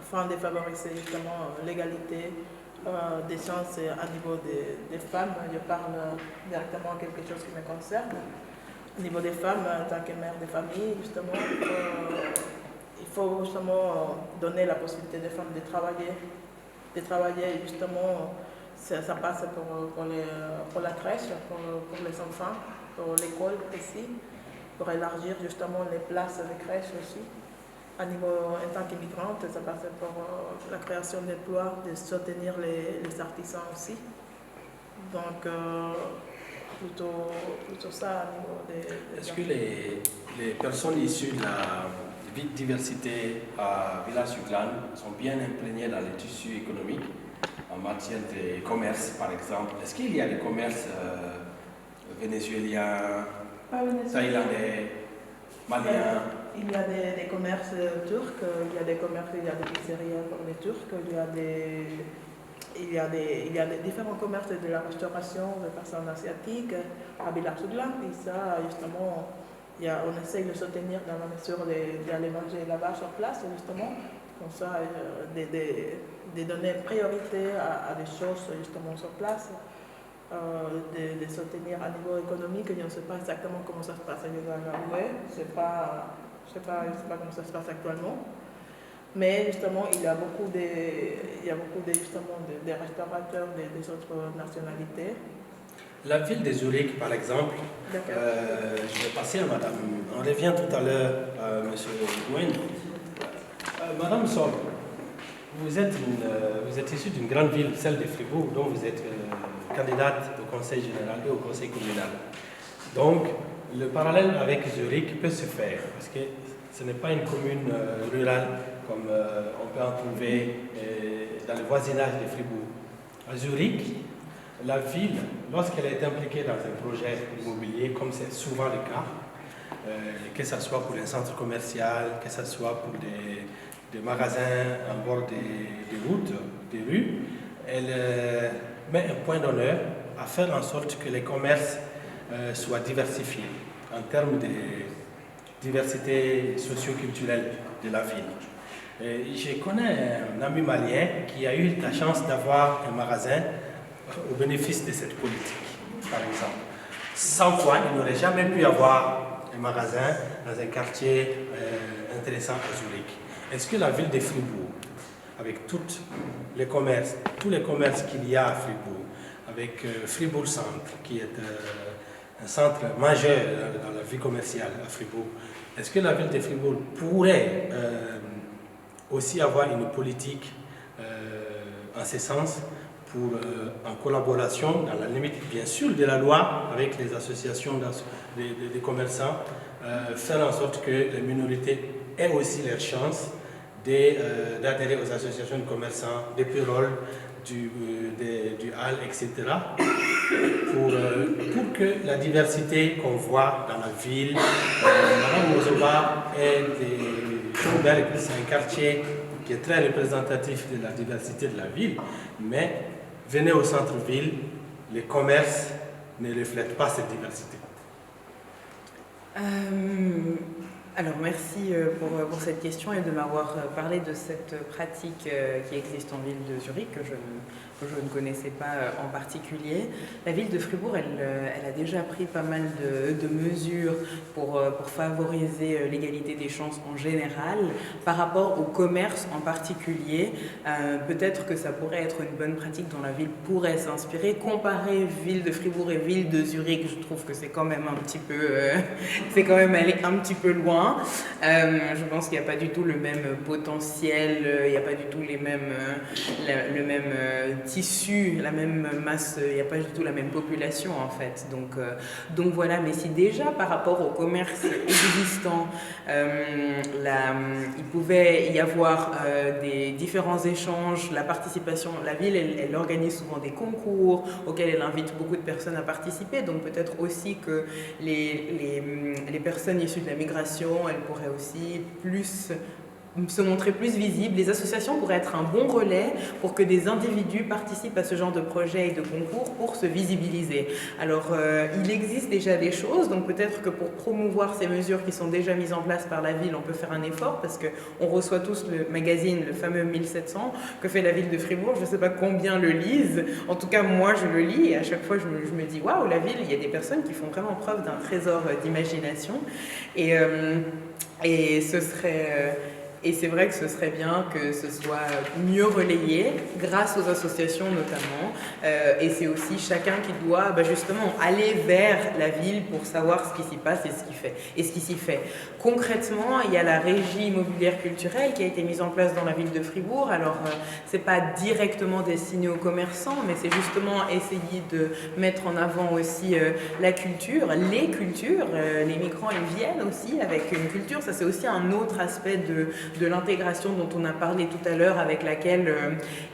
afin de favoriser justement l'égalité des chances à niveau des femmes. Je parle directement de quelque chose qui me concerne. Au niveau des femmes, en tant que mère de famille, justement, il faut justement donner la possibilité des femmes de travailler justement. Ça passe pour la crèche, pour les enfants, pour l'école aussi, pour élargir justement les places de crèche aussi. À niveau, en tant qu'immigrante, ça passe pour la création d'emplois, de soutenir les artisans aussi. Donc, plutôt ça à niveau des... Est-ce que les personnes issues de la diversité à Villa-Suglan sont bien imprégnées dans les tissus économiques en matière de commerce, par exemple? Est-ce qu'il y a des commerces vénézuéliens, thaïlandais, maliens? Il y a des commerces turcs, il y a des pizzerias pour les Turcs, il y a des différents commerces de la restauration de personnes asiatiques à Villars-Suglan. Et ça, justement, on essaye de soutenir dans la mesure d'aller manger là-bas sur place, justement. Comme ça, de donner priorité à des choses justement sur place, de soutenir à niveau économique. Je ne sais pas exactement comment ça se passe à Zimbabwe, je ne sais pas comment ça se passe actuellement. Mais justement, il y a beaucoup de restaurateurs des autres nationalités. La ville de Zurich, par exemple, je vais passer à Madame. On revient tout à l'heure à M. Gouin. Madame Sol, vous êtes issue d'une grande ville, celle de Fribourg, dont vous êtes candidate au Conseil général et au Conseil communal. Donc, le parallèle avec Zurich peut se faire, parce que ce n'est pas une commune rurale comme on peut en trouver dans le voisinage de Fribourg. À Zurich, la ville, lorsqu'elle est impliquée dans un projet immobilier, comme c'est souvent le cas, que ce soit pour un centre commercial, que ce soit pour des magasins en bord des routes, des rues, elle met un point d'honneur à faire en sorte que les commerces soient diversifiés en termes de diversité socio-culturelle de la ville. Je connais un ami malien qui a eu la chance d'avoir un magasin au bénéfice de cette politique, par exemple. Sans quoi, il n'aurait jamais pu avoir un magasin dans un quartier intéressant à Zurich. Est-ce que la ville de Fribourg, avec tous les commerces qu'il y a à Fribourg, avec Fribourg Centre, qui est un centre majeur dans la vie commerciale à Fribourg, est-ce que la ville de Fribourg pourrait aussi avoir une politique en ce sens pour, en collaboration, dans la limite bien sûr de la loi, avec les associations des commerçants, faire en sorte que les minorités aient aussi leur chance d'adhérer aux associations de commerçants, des payroll, du HAL, etc. pour que la diversité qu'on voit dans la ville, Madame Mozoba est de Schomberg, c'est un quartier qui est très représentatif de la diversité de la ville, mais venez au centre-ville, les commerces ne reflètent pas cette diversité. Alors merci pour cette question et de m'avoir parlé de cette pratique qui existe en ville de Zurich, que je ne connaissais pas en particulier. La ville de Fribourg, elle a déjà pris pas mal de mesures pour favoriser l'égalité des chances en général. Par rapport au commerce en particulier, peut-être que ça pourrait être une bonne pratique dont la ville pourrait s'inspirer. Comparer ville de Fribourg et ville de Zurich, je trouve que c'est quand même un petit peu... c'est quand même aller un petit peu loin. Je pense qu'il n'y a pas du tout le même potentiel, il n'y a pas du tout le même tissu, la même masse, il n'y a pas du tout la même population en fait. Donc voilà, mais si déjà par rapport au commerce existant, il pouvait y avoir des différents échanges, la participation, la ville elle organise souvent des concours auxquels elle invite beaucoup de personnes à participer, donc peut-être aussi que les personnes issues de la migration, elles pourraient aussi se montrer plus visibles. Les associations pourraient être un bon relais pour que des individus participent à ce genre de projets et de concours pour se visibiliser. Alors, il existe déjà des choses, donc peut-être que pour promouvoir ces mesures qui sont déjà mises en place par la ville, on peut faire un effort parce qu'on reçoit tous le magazine, le fameux 1700, que fait la ville de Fribourg. Je ne sais pas combien le lisent. En tout cas, moi, je le lis et à chaque fois, je me dis, waouh, la ville, il y a des personnes qui font vraiment preuve d'un trésor d'imagination. Et c'est vrai que ce serait bien que ce soit mieux relayé, grâce aux associations notamment. Et c'est aussi chacun qui doit justement aller vers la ville pour savoir ce qui s'y passe et ce qui s'y fait. Concrètement, il y a la régie immobilière culturelle qui a été mise en place dans la ville de Fribourg. Alors, c'est pas directement destiné aux commerçants, mais c'est justement essayer de mettre en avant aussi la culture, les cultures. Les migrants, ils viennent aussi avec une culture. Ça, c'est aussi un autre aspect de l'intégration dont on a parlé tout à l'heure, avec laquelle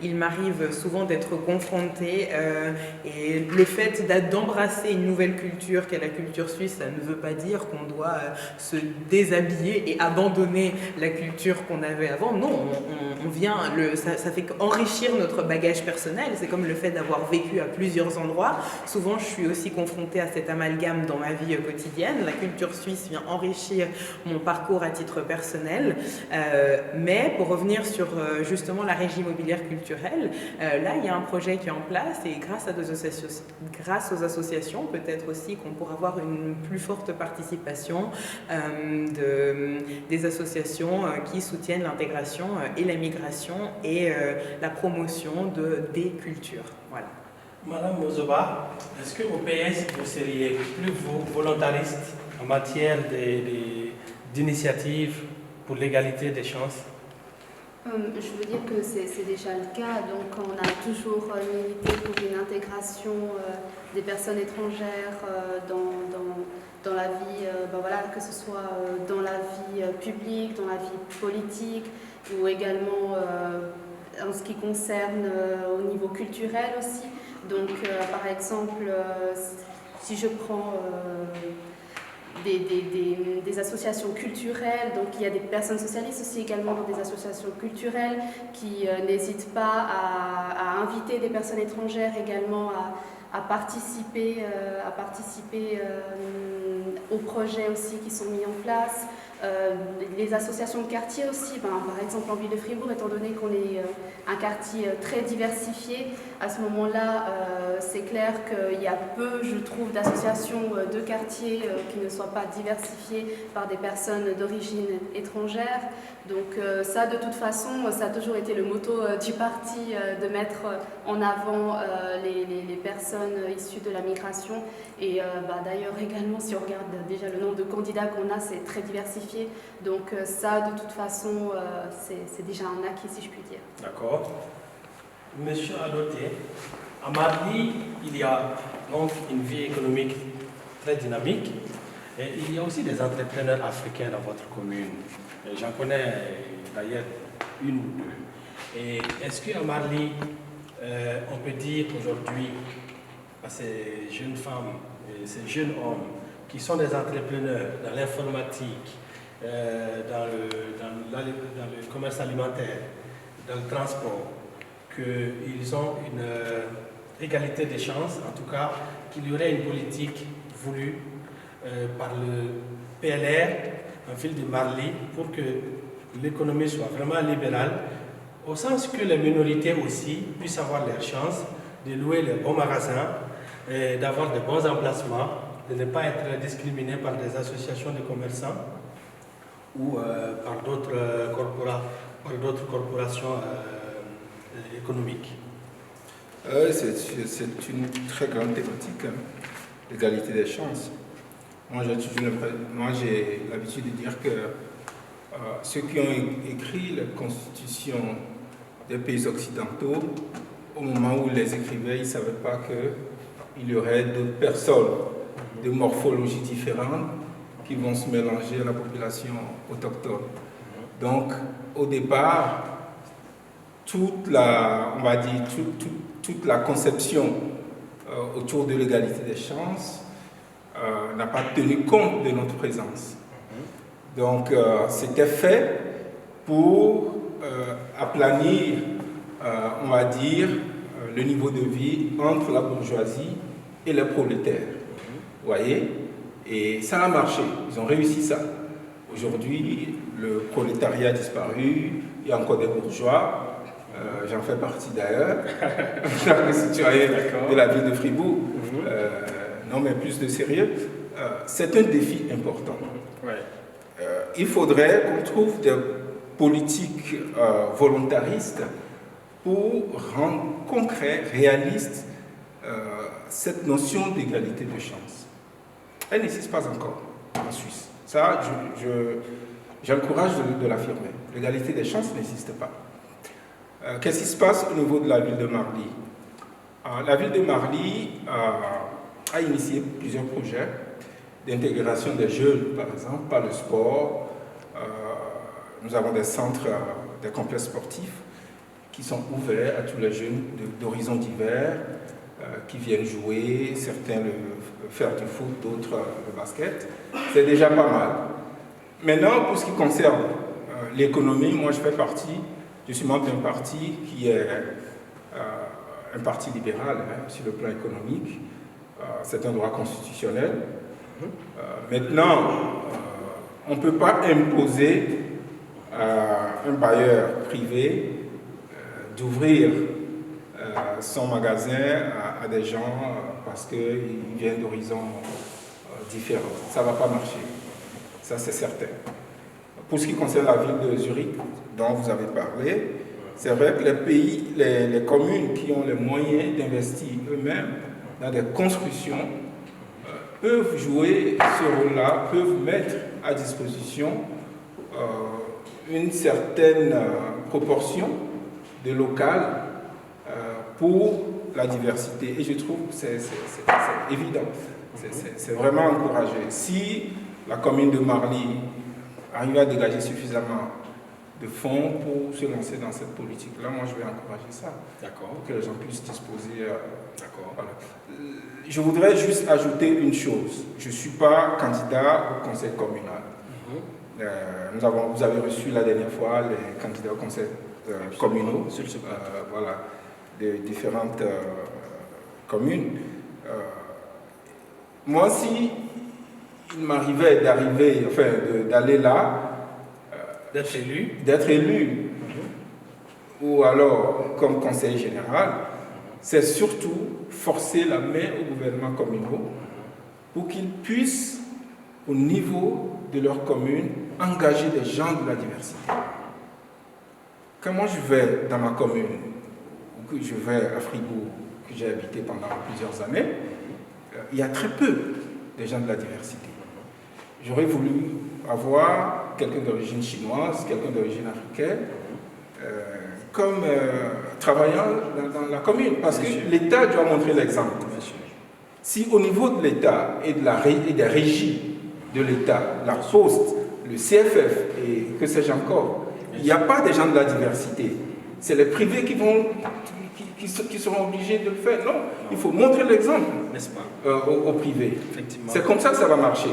il m'arrive souvent d'être confrontée. Et le fait d'embrasser une nouvelle culture qu'est la culture suisse, ça ne veut pas dire qu'on doit se déshabiller et abandonner la culture qu'on avait avant. Non, on vient, ça fait qu'enrichir notre bagage personnel. C'est comme le fait d'avoir vécu à plusieurs endroits. Souvent, je suis aussi confrontée à cet amalgame dans ma vie quotidienne. La culture suisse vient enrichir mon parcours à titre personnel. Mais pour revenir sur justement la régie immobilière culturelle, là il y a un projet qui est en place et grâce aux associations, peut-être aussi qu'on pourra avoir une plus forte participation des associations qui soutiennent l'intégration et la migration et la promotion des cultures. Voilà. Madame Mozoba, est-ce qu'au PS vous seriez plus volontariste en matière d'initiatives pour l'égalité des chances? Je veux dire que c'est déjà le cas. Donc on a toujours milité pour une intégration des personnes étrangères dans la vie, que ce soit dans la vie publique, dans la vie politique, ou également en ce qui concerne au niveau culturel aussi. Donc par exemple, si je prends des associations culturelles, donc il y a des personnes socialistes aussi également dans des associations culturelles qui n'hésitent pas à inviter des personnes étrangères également à participer aux projets aussi qui sont mis en place. Les associations de quartier aussi, par exemple en ville de Fribourg, étant donné qu'on est un quartier très diversifié, à ce moment-là, c'est clair qu'il y a peu, je trouve, d'associations de quartier qui ne soient pas diversifiées par des personnes d'origine étrangère. Donc ça, de toute façon, ça a toujours été le motto du parti de mettre en avant les personnes issues de la migration. Et d'ailleurs également, si on regarde déjà le nombre de candidats qu'on a, c'est très diversifié. Donc ça, de toute façon, c'est déjà un acquis, si je puis dire. D'accord. Monsieur Adoté, à Mali, il y a donc une vie économique très dynamique. Et il y a aussi des entrepreneurs africains dans votre commune. J'en connais d'ailleurs une ou deux. Et est-ce qu'à Mali, on peut dire aujourd'hui à ces jeunes femmes et ces jeunes hommes qui sont des entrepreneurs dans l'informatique, dans le commerce alimentaire, dans le transport, qu'ils ont une égalité des chances, en tout cas qu'il y aurait une politique voulue par le PLR, un fil de Marly, pour que l'économie soit vraiment libérale, au sens que les minorités aussi puissent avoir leur chance de louer les bons magasins, d'avoir de bons emplacements, de ne pas être discriminés par des associations de commerçants ou par d'autres corporations économiques. C'est une très grande thématique, hein, l'égalité des chances. Moi, j'ai l'habitude de dire que ceux qui ont écrit la constitution des pays occidentaux, au moment où ils les écrivaient, ils ne savaient pas qu'il y aurait d'autres personnes de morphologies différentes qui vont se mélanger à la population autochtone. Donc, au départ, toute la conception autour de l'égalité des chances n'a pas tenu compte de notre présence. Donc, c'était fait pour aplanir, on va dire, le niveau de vie entre la bourgeoisie et les prolétaires. Vous voyez? Et ça a marché, ils ont réussi ça. Aujourd'hui, le prolétariat a disparu, il y a encore des bourgeois, j'en fais partie d'ailleurs, le citoyen de la ville de Fribourg. Non, mais plus de sérieux, c'est un défi important. Il faudrait qu'on trouve des politiques volontaristes pour rendre concret, réaliste, cette notion d'égalité de chance. Elle n'existe pas encore en Suisse. Ça, j'encourage de l'affirmer. L'égalité des chances n'existe pas. Qu'est-ce qui se passe au niveau de la ville de Marly? La ville de Marly a initié plusieurs projets d'intégration des jeunes, par exemple, par le sport. Nous avons des centres, des complexes sportifs qui sont ouverts à tous les jeunes d'horizons divers qui viennent jouer, certains faire du foot, d'autres le basket. C'est déjà pas mal. Maintenant, pour ce qui concerne l'économie, moi je suis membre d'un parti qui est un parti libéral sur le plan économique. C'est un droit constitutionnel. Maintenant, on ne peut pas imposer à un bailleur privé d'ouvrir son magasin à des gens parce qu'ils viennent d'horizons différents. Ça ne va pas marcher. Ça, c'est certain. Pour ce qui concerne la ville de Zurich, dont vous avez parlé, c'est vrai que les communes qui ont les moyens d'investir eux-mêmes dans des constructions peuvent jouer ce rôle-là, peuvent mettre à disposition une certaine proportion de local pour la diversité. Et je trouve que c'est évident, c'est vraiment encouragé. Si la commune de Marly arrive à dégager suffisamment de fonds pour se lancer dans cette politique-là, moi je vais encourager ça. D'accord. Pour que les gens puissent disposer. D'accord. Voilà. Je voudrais juste ajouter une chose. Je ne suis pas candidat au conseil communal. Vous avez reçu la dernière fois les candidats au conseil communaux, voilà, des différentes communes. Moi, si il m'arrivait d'aller là, d'être élu, ou alors comme conseiller général, c'est surtout forcer la main au gouvernement communal pour qu'ils puissent, au niveau de leur commune, engager des gens de la diversité. Quand moi je vais dans ma commune, ou que je vais à Fribourg, que j'ai habité pendant plusieurs années, il y a très peu de gens de la diversité. J'aurais voulu avoir quelqu'un d'origine chinoise, quelqu'un d'origine africaine, comme travaillant dans la commune, parce que l'État doit montrer l'exemple. Si au niveau de l'État et des régies de l'État, la Poste, le CFF et que sais-je encore, il n'y a pas des gens de la diversité, c'est les privés qui seront obligés de le faire. Non, il faut montrer l'exemple, n'est-ce pas, aux privés. Effectivement. C'est comme ça que ça va marcher.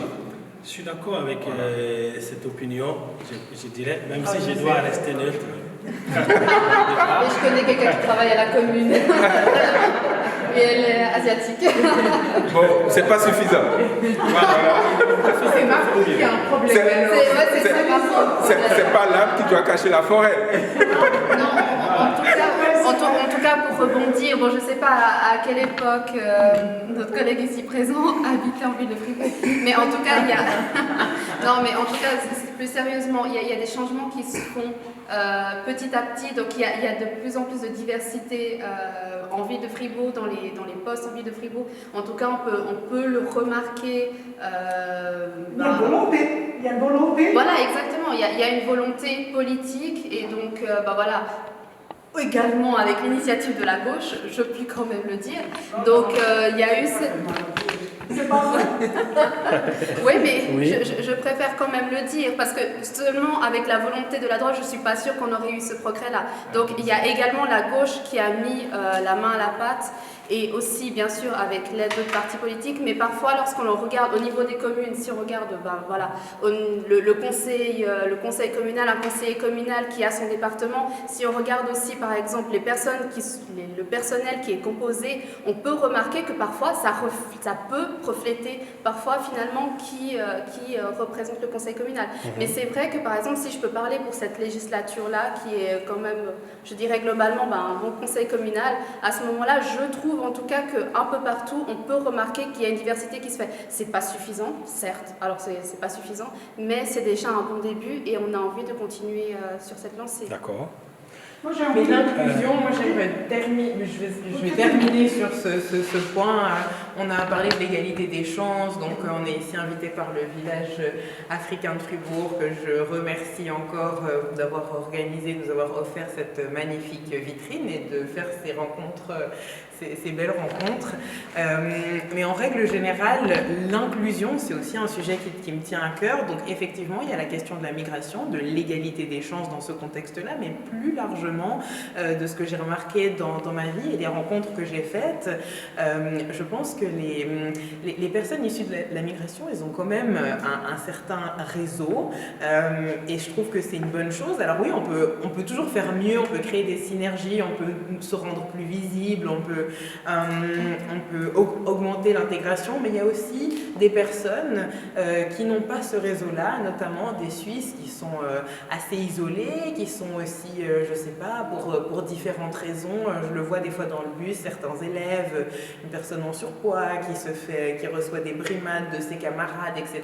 Je suis d'accord avec cette opinion, je dirais, même si je dois rester neutre. Et je connais quelqu'un qui travaille à la commune. Et elle est asiatique. Bon, c'est pas suffisant. C'est Marc qui a un problème. C'est pas l'arbre qui doit cacher la forêt. En tout cas, pour rebondir, bon, je ne sais pas à quelle époque notre collègue ici présent habitait en ville de Fribourg, mais en tout cas, il y a... Non, mais en tout cas, plus sérieusement, il y a des changements qui se font petit à petit, donc il y a de plus en plus de diversité en ville de Fribourg, dans les postes en ville de Fribourg. En tout cas, on peut le remarquer. Il y a une volonté. Il y a une volonté. Voilà, exactement. Il y a une volonté politique, et donc, voilà. Également avec l'initiative de la gauche, je puis quand même le dire. Donc il y a eu cette... C'est pas vrai. Oui, mais je préfère quand même le dire, parce que seulement avec la volonté de la droite, je ne suis pas sûre qu'on aurait eu ce progrès-là. Donc il y a également la gauche qui a mis la main à la pâte, et aussi bien sûr avec l'aide d'autres partis politiques, mais parfois lorsqu'on le regarde au niveau des communes, si on regarde le conseil communal, un conseiller communal qui a son département, si on regarde aussi par exemple le personnel qui est composé, on peut remarquer que parfois ça peut refléter parfois finalement qui représente le conseil communal. Mais c'est vrai que par exemple, si je peux parler pour cette législature-là, qui est quand même, je dirais globalement, un bon conseil communal, à ce moment-là, je trouve en tout cas qu'un peu partout, on peut remarquer qu'il y a une diversité qui se fait. C'est pas suffisant, certes, alors c'est pas suffisant, mais c'est déjà un bon début et on a envie de continuer sur cette lancée. D'accord. Mais l'inclusion, moi j'aimerais je vais terminer sur ce point. On a parlé de l'égalité des chances, donc on est ici invité par le village africain de Fribourg, que je remercie encore d'avoir organisé, de nous avoir offert cette magnifique vitrine et de faire ces rencontres, ces belles rencontres. Mais en règle générale, l'inclusion, c'est aussi un sujet qui me tient à cœur. Donc effectivement, il y a la question de la migration, de l'égalité des chances dans ce contexte-là, mais plus largement de ce que j'ai remarqué dans ma vie et des rencontres que j'ai faites, je pense que les personnes issues de la migration, elles ont quand même un certain réseau, et je trouve que c'est une bonne chose. Alors oui, on peut toujours faire mieux, on peut créer des synergies, on peut se rendre plus visible, on peut augmenter l'intégration, mais il y a aussi des personnes qui n'ont pas ce réseau-là, notamment des Suisses qui sont assez isolés, qui sont aussi, je sais pas, pour différentes raisons. Je le vois des fois dans le bus, certains élèves, une personne en surpoids qui reçoit des brimades de ses camarades, etc.,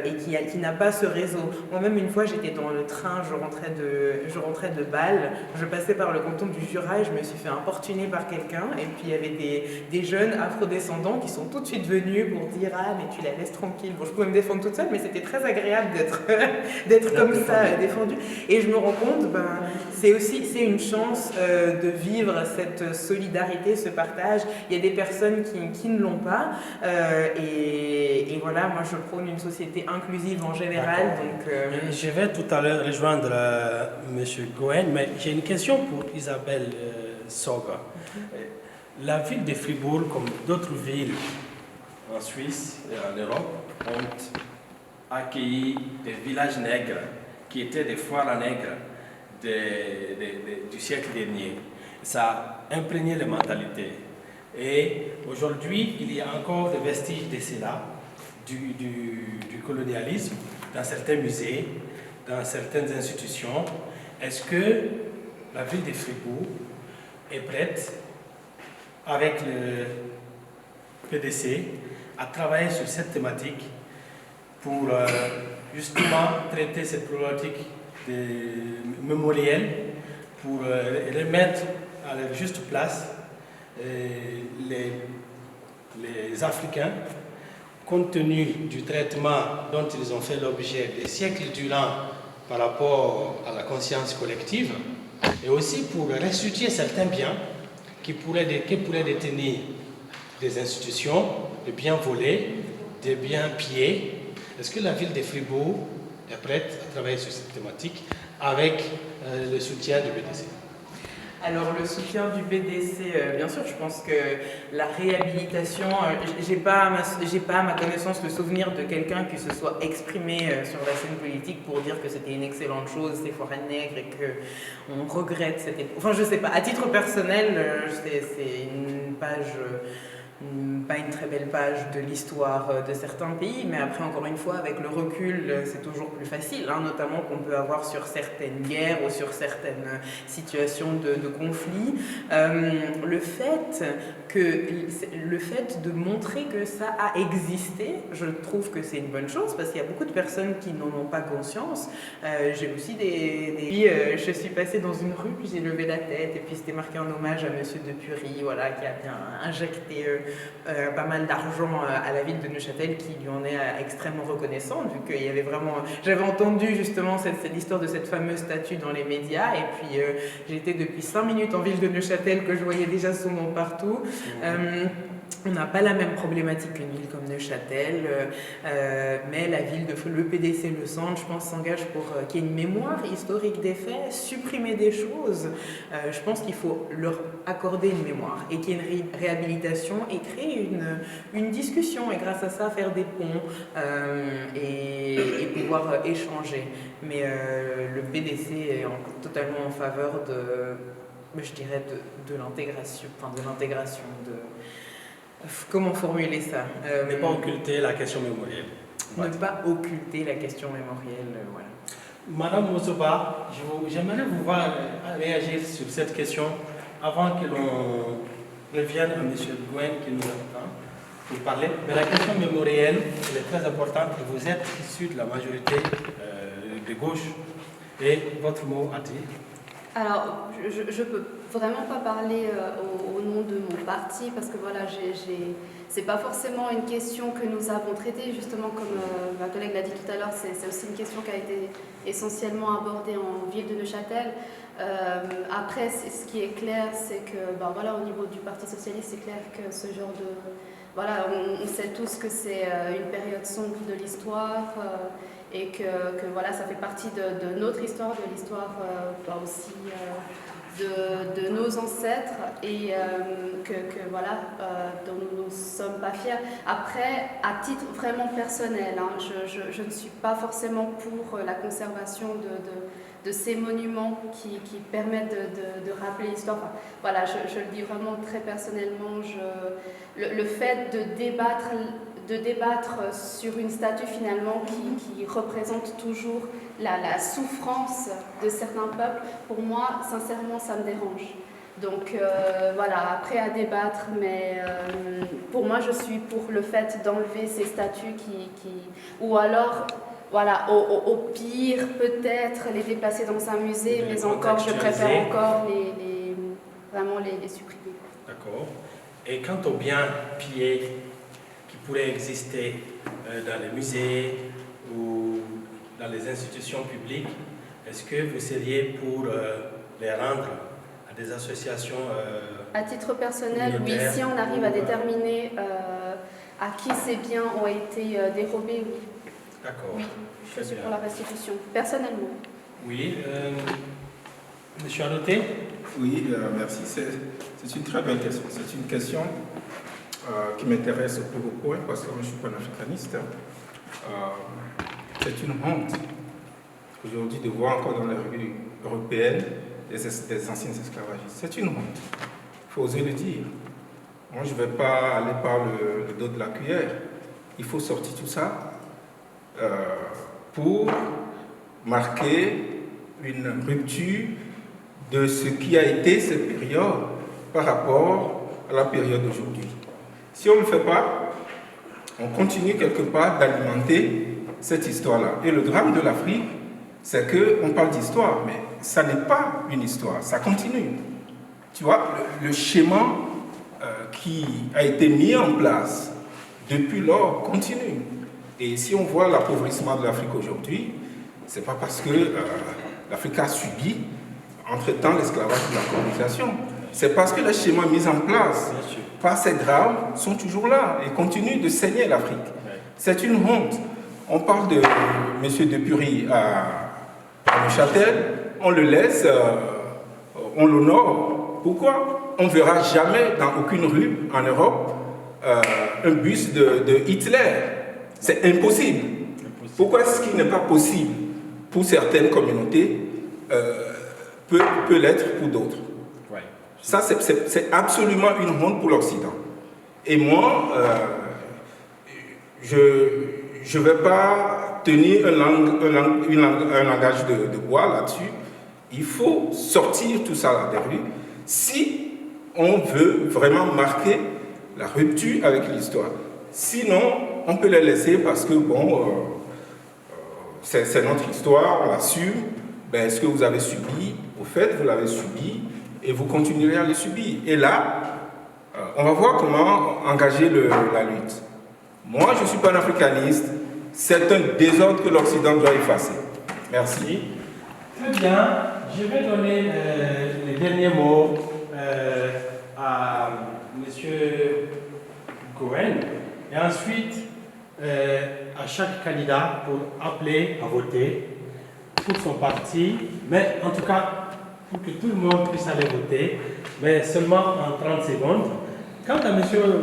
et qui n'a pas ce réseau. Moi-même, une fois, j'étais dans le train, je rentrais de Bâle, je passais par le canton du Jura et je me suis fait importuner par quelqu'un, et puis il y avait des jeunes afrodescendants qui sont tout de suite venus pour dire « Ah, mais tu la laisses tranquille ». Bon, je pouvais me défendre toute seule, mais c'était très agréable d'être comme ça, défendue. Et je me rends compte, c'est une chance de vivre cette solidarité, ce partage. Il y a des personnes qui ne l'ont pas, et voilà, moi je prône une société inclusive en général. Donc, Je vais tout à l'heure rejoindre M. Goen, mais j'ai une question pour Isabelle Soga. La ville de Fribourg, comme d'autres villes en Suisse et en Europe, ont accueilli des villages nègres qui étaient des foires à nègres du siècle dernier. Ça a imprégné les mentalités. Et aujourd'hui, il y a encore des vestiges de cela, du colonialisme, dans certains musées, dans certaines institutions. Est-ce que la ville de Fribourg est prête, avec le PDC, à travailler sur cette thématique pour justement traiter cette problématique mémorielle, pour remettre à la juste place les Africains, compte tenu du traitement dont ils ont fait l'objet des siècles durant par rapport à la conscience collective, et aussi pour restituer certains biens qui pourraient détenir des institutions, des biens volés, des biens pillés. Est-ce que la ville de Fribourg est prête à travailler sur cette thématique avec le soutien du BDC? Alors le soutien du BDC, bien sûr, je pense que la réhabilitation, j'ai pas à ma connaissance le souvenir de quelqu'un qui se soit exprimé sur la scène politique pour dire que c'était une excellente chose, ces forêts nègres, et qu'on regrette cette époque. Enfin, je sais pas, à titre personnel, c'est une page... pas une très belle page de l'histoire de certains pays, mais après, encore une fois, avec le recul, c'est toujours plus facile, hein, notamment qu'on peut avoir sur certaines guerres ou sur certaines situations de conflit. Le fait de montrer que ça a existé, je trouve que c'est une bonne chose, parce qu'il y a beaucoup de personnes qui n'en ont pas conscience. J'ai aussi je suis passée dans une rue, puis j'ai levé la tête, et puis c'était marqué en hommage à Monsieur Depury, voilà, qui a bien injecté pas mal d'argent à la ville de Neuchâtel, qui lui en est extrêmement reconnaissante, vu qu'il y avait vraiment... J'avais entendu justement l'histoire de cette fameuse statue dans les médias, et puis j'étais depuis 5 minutes en ville de Neuchâtel, que je voyais déjà son nom partout. On n'a pas la même problématique qu'une ville comme Neuchâtel, mais la ville le PDC, le centre, je pense, s'engage pour qu'il y ait une mémoire historique des faits, supprimer des choses. Je pense qu'il faut leur accorder une mémoire et qu'il y ait une réhabilitation et créer une discussion, et grâce à ça faire des ponts et pouvoir échanger. Mais le PDC est totalement en faveur je dirais de l'intégration, comment formuler ça? Ne pas occulter la question mémorielle. Ne pas occulter la question mémorielle, voilà. Madame Mozoba, j'aimerais vous voir réagir sur cette question avant que l'on revienne à M. Gouin qui nous attend pour parler. Mais la question mémorielle, elle est très importante. Vous êtes issu de la majorité de gauche et votre mot à dire. Alors, je ne peux vraiment pas parler au nom de mon parti parce que voilà, c'est pas forcément une question que nous avons traitée, justement comme ma collègue l'a dit tout à l'heure, c'est aussi une question qui a été essentiellement abordée en ville de Neuchâtel. Après, ce qui est clair, c'est que voilà, au niveau du Parti Socialiste, c'est clair que ce genre de... Voilà, on sait tous que c'est une période sombre de l'histoire. Et que voilà, ça fait partie de notre histoire, de l'histoire aussi de nos ancêtres, et voilà, dont nous ne sommes pas fiers. Après, à titre vraiment personnel, hein, je ne suis pas forcément pour la conservation de ces monuments qui permettent de rappeler l'histoire. Enfin, voilà, je le dis vraiment très personnellement, le fait de débattre sur une statue finalement qui représente toujours la souffrance de certains peuples, pour moi, sincèrement, ça me dérange. Donc voilà, après à débattre, mais pour moi, je suis pour le fait d'enlever ces statues ou alors, voilà, au pire, peut-être les déplacer dans un musée, mais encore, je préfère encore vraiment les supprimer. D'accord. Et quant aux biens pillés qui pourraient exister dans les musées ou dans les institutions publiques, est-ce que vous seriez pour les rendre à des associations à titre personnel, oui. Si on arrive à déterminer à qui ces biens ont été dérobés, oui. D'accord. Oui, je suis pour la restitution, personnellement. Oui. Monsieur Anoté? Oui, merci. C'est une très belle question. C'est une question qui m'intéresse au plus haut point parce que moi, je suis panafricaniste. C'est une honte aujourd'hui de voir encore dans les rues européennes des anciens esclavagistes. C'est une honte. Il faut oser le dire. Moi, je ne vais pas aller par le dos de la cuillère. Il faut sortir tout ça pour marquer une rupture de ce qui a été cette période par rapport à la période d'aujourd'hui. Si on ne le fait pas, on continue quelque part d'alimenter cette histoire-là. Et le drame de l'Afrique, c'est qu'on parle d'histoire, mais ça n'est pas une histoire, ça continue. Tu vois, le schéma qui a été mis en place depuis lors continue. Et si on voit l'appauvrissement de l'Afrique aujourd'hui, ce n'est pas parce que l'Afrique a subi entre-temps l'esclavage de la colonisation. C'est parce que les schémas mis en place par ces drames sont toujours là et continuent de saigner l'Afrique. C'est une honte. On parle de M. Depury à Neuchâtel, on le laisse, on l'honore. Pourquoi? On ne verra jamais dans aucune rue en Europe un buste de Hitler. C'est impossible. Pourquoi est-ce qu'il n'est pas possible pour certaines communautés peut l'être pour d'autres? Ouais. Ça, c'est absolument une honte pour l'Occident. Et moi, je ne vais pas tenir un langage de bois là-dessus. Il faut sortir tout ça là des rues si on veut vraiment marquer la rupture avec l'histoire. Sinon, on peut les laisser parce que, bon, c'est notre histoire, on l'assume. Ben, ce que vous avez subi, au fait, vous l'avez subi et vous continuerez à le subir. Et là, on va voir comment engager la lutte. Moi, je ne suis pas un africaniste. C'est un désordre que l'Occident doit effacer. Merci. Très bien. Je vais donner les derniers mots à M. Cohen et ensuite à chaque candidat pour appeler à voter pour son parti, mais en tout cas pour que tout le monde puisse aller voter, mais seulement en 30 secondes. Quant à M.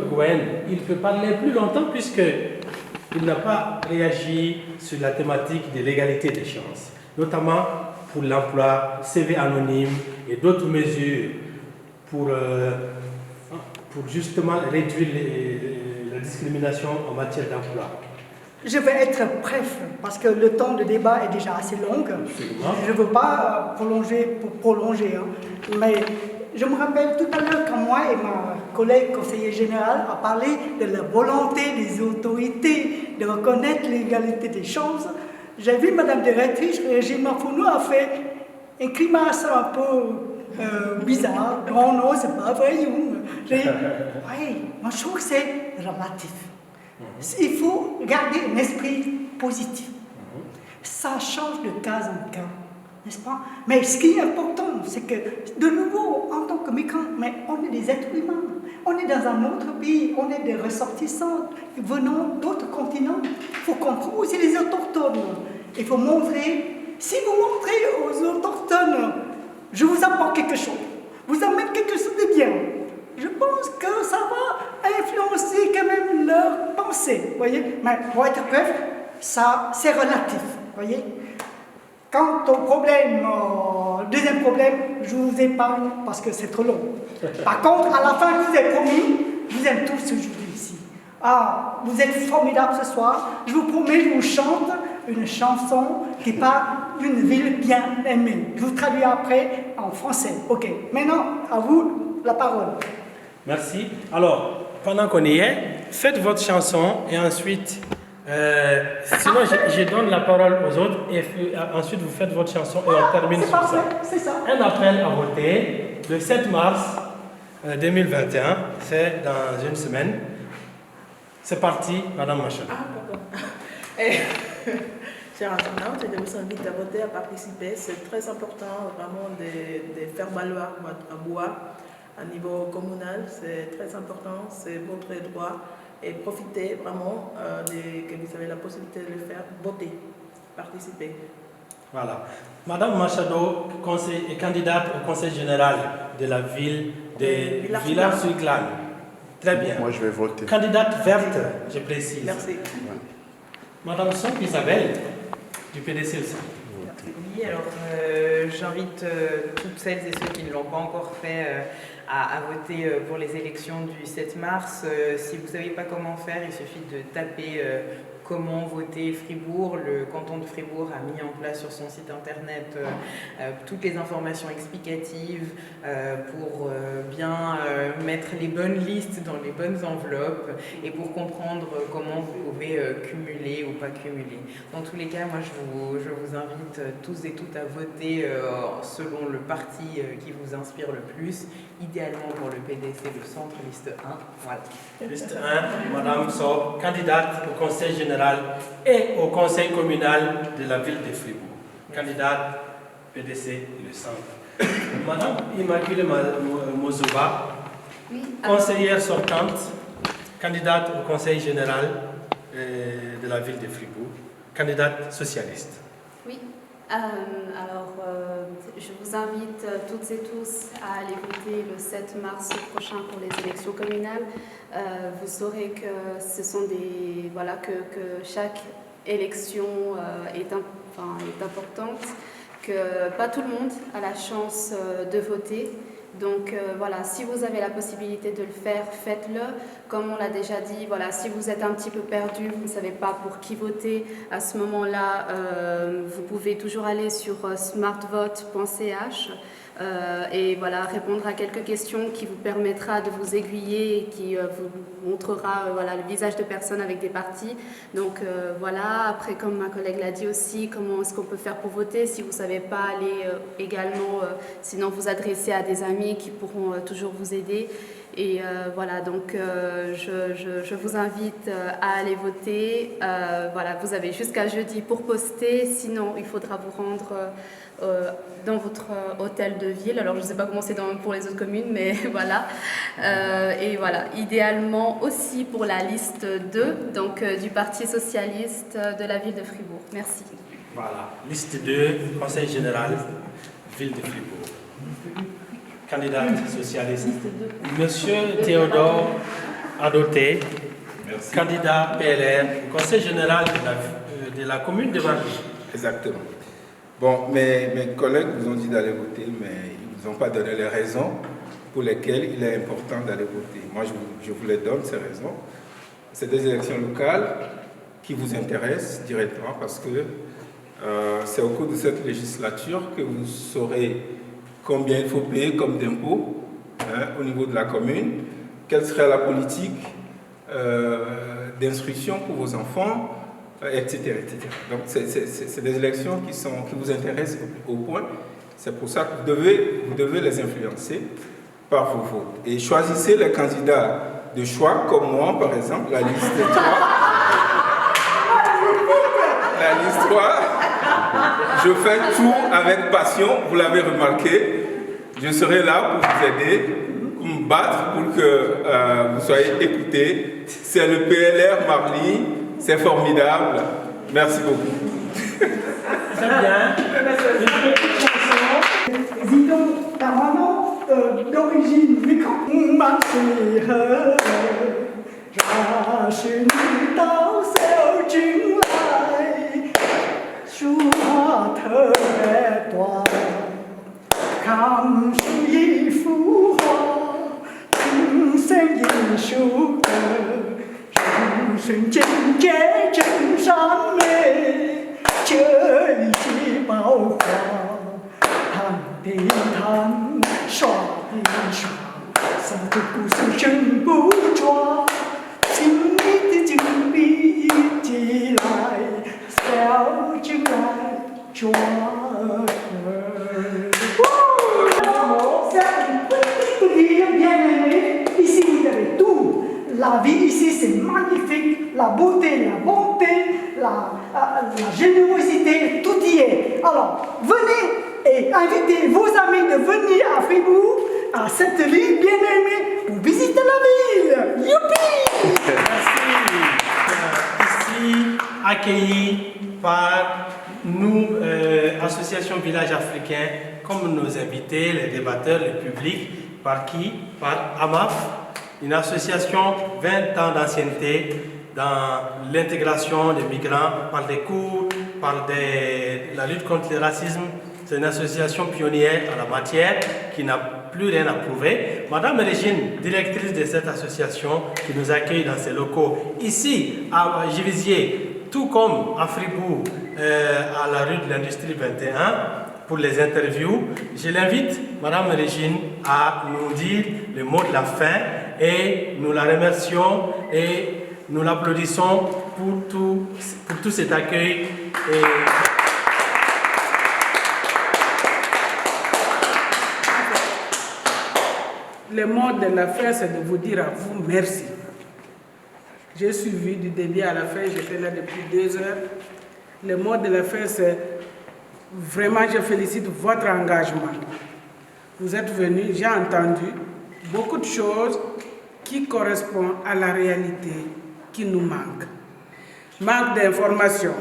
Cohen, il peut parler plus longtemps puisqu'il n'a pas réagi sur la thématique de l'égalité des chances, notamment pour l'emploi, CV anonyme et d'autres mesures pour justement réduire la discrimination en matière d'emploi. Je vais être bref parce que le temps de débat est déjà assez long. Je ne veux pas prolonger. Hein. Mais je me rappelle tout à l'heure quand moi et ma collègue conseiller général a parlé de la volonté des autorités de reconnaître l'égalité des chances. J'ai vu Mme de Rettich, Régine Marfounou a fait un grimace un peu bizarre. Non, c'est pas vrai. J'ai dit, oui, moi je trouve que c'est relatif. Il faut garder un esprit positif. Ça change de cas en cas, n'est-ce pas? Mais ce qui est important, c'est que, de nouveau, en tant que migrants, mais on est des êtres humains. On est dans un autre pays, on est des ressortissants venant d'autres continents. Il faut comprendre aussi les autochtones. Il faut montrer, si vous montrez aux autochtones, je vous apporte quelque chose, vous amène quelque chose de bien, je pense que ça va influencer quand même leur pensée, voyez. Mais pour être bref, ça c'est relatif, voyez. Quant au problème, deuxième problème, je vous épargne parce que c'est trop long. Par contre, à la fin, je vous ai promis, je vous aime tous aujourd'hui ici. Ah, vous êtes formidables ce soir. Je vous promets, je vous chante une chanson qui parle d'une ville bien aimée. Je vous traduis après en français. Ok. Maintenant, à vous la parole. Merci. Alors, pendant qu'on y est, faites votre chanson et ensuite, sinon je donne la parole aux autres et ensuite vous faites votre chanson et on termine sur parfait, ça. C'est ça. Un appel à voter le 7 mars 2021, c'est dans une semaine. C'est parti, Madame Machado. Ah, pardon. Chers internautes, je vous invite à voter, à participer. C'est très important vraiment de faire valoir votre voix à niveau communal. C'est très important, c'est votre droit. Et profitez vraiment que vous avez la possibilité de le faire, voter, participer. Voilà. Madame Machado est candidate au conseil général de la ville de Villars-sur-Glane. Très bien. Moi, je vais voter. Candidate verte, je précise. Merci. Ouais. Madame Sonk Isabelle, du PDC aussi. Oui, alors j'invite toutes celles et ceux qui ne l'ont pas encore fait à voter pour les élections du 7 mars. Si vous ne savez pas comment faire, il suffit de taper comment voter Fribourg. Le canton de Fribourg a mis en place sur son site internet toutes les informations explicatives pour bien mettre les bonnes listes dans les bonnes enveloppes et pour comprendre comment vous pouvez cumuler ou pas cumuler. Dans tous les cas, moi je vous invite tous et toutes à voter selon le parti qui vous inspire le plus, idéalement pour le PDC de centre, liste 1. Voilà. Liste 1, Madame Sonk, candidate au conseil général et au conseil communal de la ville de Fribourg. Candidate PDC et le centre. Madame Immaculée Mozouba, Oui. conseillère sortante, candidate au conseil général de la ville de Fribourg, candidate socialiste. Oui. Je vous invite toutes et tous à aller voter le 7 mars prochain pour les élections communales. Vous saurez que ce sont que chaque élection est importante, que pas tout le monde a la chance de voter. Donc si vous avez la possibilité de le faire, faites-le. Comme on l'a déjà dit, si vous êtes un petit peu perdu, vous ne savez pas pour qui voter, à ce moment-là, vous pouvez toujours aller sur smartvote.ch et répondre à quelques questions qui vous permettra de vous aiguiller et qui vous montrera le visage de personnes avec des partis. Donc après, comme ma collègue l'a dit aussi, comment est-ce qu'on peut faire pour voter? Si vous ne savez pas, allez également sinon vous adresser à des amis qui pourront toujours vous aider. Et je vous invite à aller voter. Vous avez jusqu'à jeudi pour poster, sinon il faudra vous rendre dans votre hôtel de ville. Alors je ne sais pas comment c'est pour les autres communes, mais idéalement aussi pour la liste 2, donc du Parti socialiste de la ville de Fribourg. Merci. Voilà, liste 2, Conseil général, ville de Fribourg. Candidat socialiste. Monsieur Théodore Adoté, candidat PLR, Conseil général de la commune de Marly. Exactement. Bon, mes collègues vous ont dit d'aller voter, mais ils ne vous ont pas donné les raisons pour lesquelles il est important d'aller voter. Moi, je vous les donne, ces raisons. C'est des élections locales qui vous intéressent directement parce que c'est au cours de cette législature que vous saurez combien il faut payer comme d'impôts au niveau de la commune, quelle serait la politique d'instruction pour vos enfants, etc., etc. Donc c'est des élections qui vous intéressent au point. C'est pour ça que vous devez les influencer par vos votes. Et choisissez les candidats de choix, comme moi par exemple, la liste 3. La liste 3. Je fais tout avec passion, vous l'avez remarqué. Je serai là pour vous aider, pour me battre, pour que vous soyez écoutés. C'est le PLR Marly, c'est formidable. Merci beaucoup. Très bien. Président permanent d'origine migrante. Ici, vous avez tout. La vie ici, c'est magnifique. La beauté, la bonté, la générosité, tout y est. Alors, venez et invitez vos amis de venir à Fribourg, à cette ville bien aimée, pour visiter la ville. Youpi! Merci. Ici, accueillis par nous, Association Village Africain, comme nos invités, les débatteurs, le public, par qui? Par AMAF, une association 20 ans d'ancienneté dans l'intégration des migrants, par des cours, par la lutte contre le racisme. C'est une association pionnière en la matière qui n'a plus rien à prouver. Madame Régine, directrice de cette association qui nous accueille dans ses locaux ici à Givisier, tout comme à Fribourg, à la rue de l'Industrie 21, pour les interviews. Je l'invite, Madame Régine, à nous dire le mot de la fin et nous la remercions et nous l'applaudissons pour tout cet accueil. Le mot de la fin, c'est de vous dire à vous merci. J'ai suivi du début à la fin, j'étais là depuis 2 heures. Le mot de la fin, c'est vraiment, je félicite votre engagement. Vous êtes venus, j'ai entendu beaucoup de choses qui correspondent à la réalité qui nous manque. Manque d'information.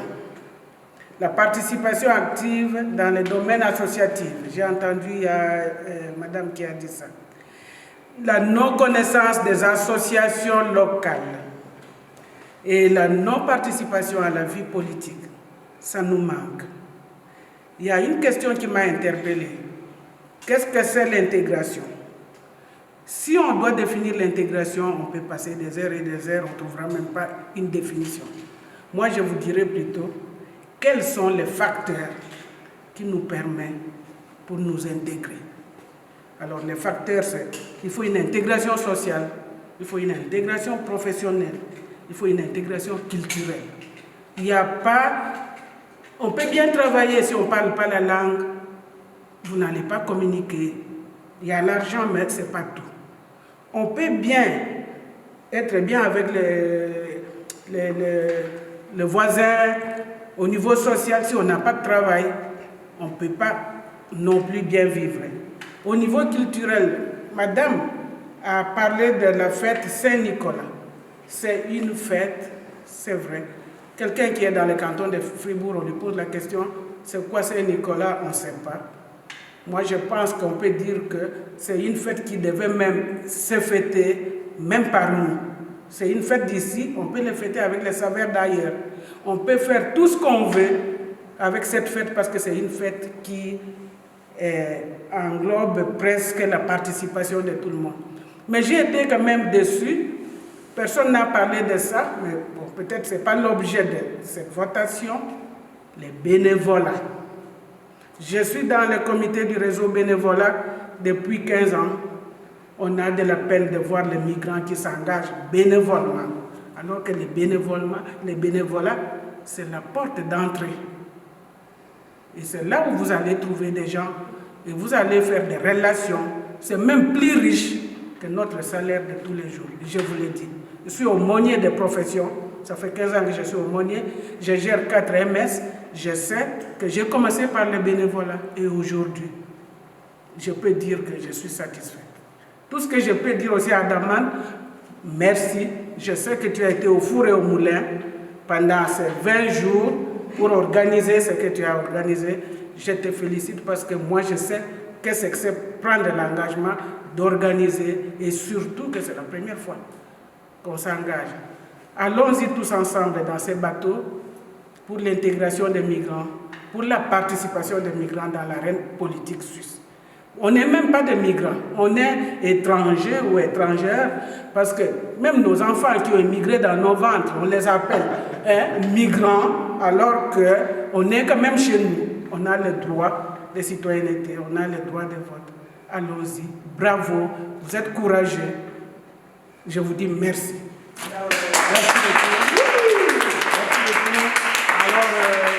la participation active dans les domaines associatifs. J'ai entendu, il y a madame qui a dit ça. La non-connaissance des associations locales et la non-participation à la vie politique, ça nous manque. Il y a une question qui m'a interpellée. Qu'est-ce que c'est l'intégration? Si on doit définir l'intégration, on peut passer des heures et des heures, on ne trouvera même pas une définition. Moi, je vous dirais plutôt quels sont les facteurs qui nous permettent pour nous intégrer. Alors, les facteurs, c'est qu'il faut une intégration sociale, il faut une intégration professionnelle, il faut une intégration culturelle. Il n'y a pas... On peut bien travailler si on ne parle pas la langue, vous n'allez pas communiquer. Il y a l'argent, mais ce n'est pas tout. On peut bien être bien avec les voisins au niveau social. Si on n'a pas de travail, on ne peut pas non plus bien vivre. Au niveau culturel, madame a parlé de la fête Saint-Nicolas. C'est une fête, c'est vrai. Quelqu'un qui est dans le canton de Fribourg, on lui pose la question, c'est quoi Saint-Nicolas? On ne sait pas. Moi, je pense qu'on peut dire que c'est une fête qui devait même se fêter, même par nous. C'est une fête d'ici, on peut le fêter avec les saveurs d'ailleurs. On peut faire tout ce qu'on veut avec cette fête parce que c'est une fête qui englobe presque la participation de tout le monde. Mais j'ai été quand même déçu. Personne n'a parlé de ça, mais bon, peut-être ce n'est pas l'objet de cette votation, les bénévolats. Je suis dans le comité du réseau bénévolat depuis 15 ans. On a de la peine de voir les migrants qui s'engagent bénévolement. Alors que les bénévolats, c'est la porte d'entrée. Et c'est là où vous allez trouver des gens et vous allez faire des relations. C'est même plus riche que notre salaire de tous les jours. Je vous l'ai dit. Je suis aumônier de profession. Ça fait 15 ans que je suis aumônier. Je gère 4 MS. Je sais que j'ai commencé par le bénévolat. Et aujourd'hui, je peux dire que je suis satisfait. Tout ce que je peux dire aussi à Daman, merci. Je sais que tu as été au four et au moulin pendant ces 20 jours pour organiser ce que tu as organisé. Je te félicite parce que moi, je sais que c'est prendre l'engagement d'organiser et surtout que c'est la première fois qu'on s'engage. Allons-y tous ensemble dans ces bateaux pour l'intégration des migrants, pour la participation des migrants dans l'arène politique suisse. On n'est même pas des migrants, on est étrangers ou étrangères parce que même nos enfants qui ont immigré dans nos ventres, on les appelle migrants alors qu'on est quand même chez nous. On a le droit de citoyenneté, on a le droit de vote. Allons-y, bravo, vous êtes courageux. Je vous dis merci. Merci beaucoup. Merci beaucoup. Alors,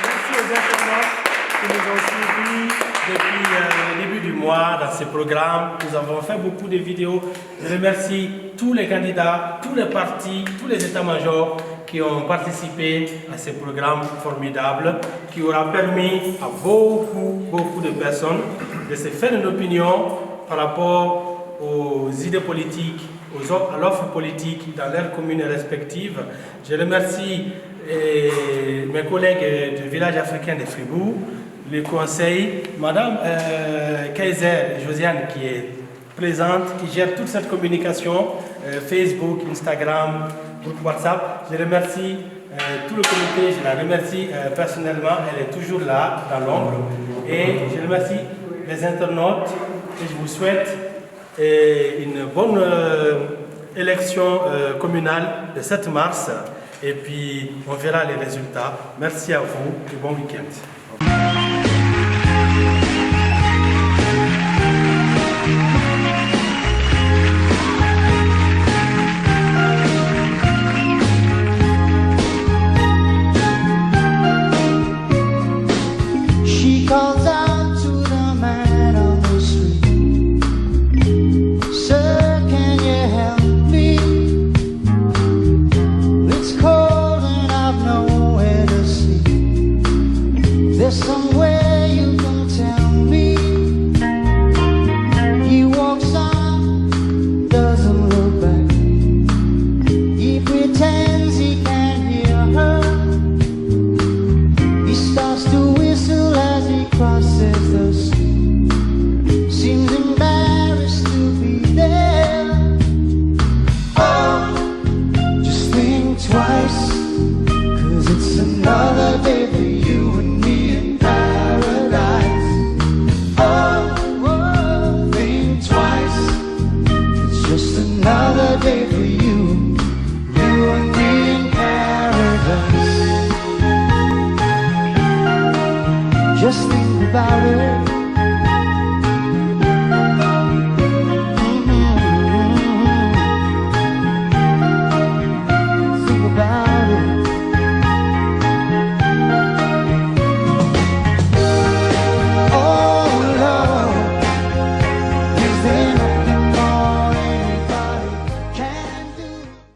merci aux internautes qui nous ont suivis depuis le début du mois dans ce programme. Nous avons fait beaucoup de vidéos. Je remercie tous les candidats, tous les partis, tous les états-majors qui ont participé à ce programme formidable qui aura permis à beaucoup de personnes de se faire une opinion par rapport aux idées politiques, à l'offre politique dans leurs communes respectives. Je remercie mes collègues du village africain de Fribourg, le conseil, Madame Kaiser Josiane qui est présente, qui gère toute cette communication, Facebook, Instagram, groupe WhatsApp. Je remercie tout le comité, je la remercie personnellement, elle est toujours là, dans l'ombre. Et je remercie les internautes et je vous souhaite une bonne élection communale le 7 mars. Et puis, on verra les résultats. Merci à vous et bon week-end.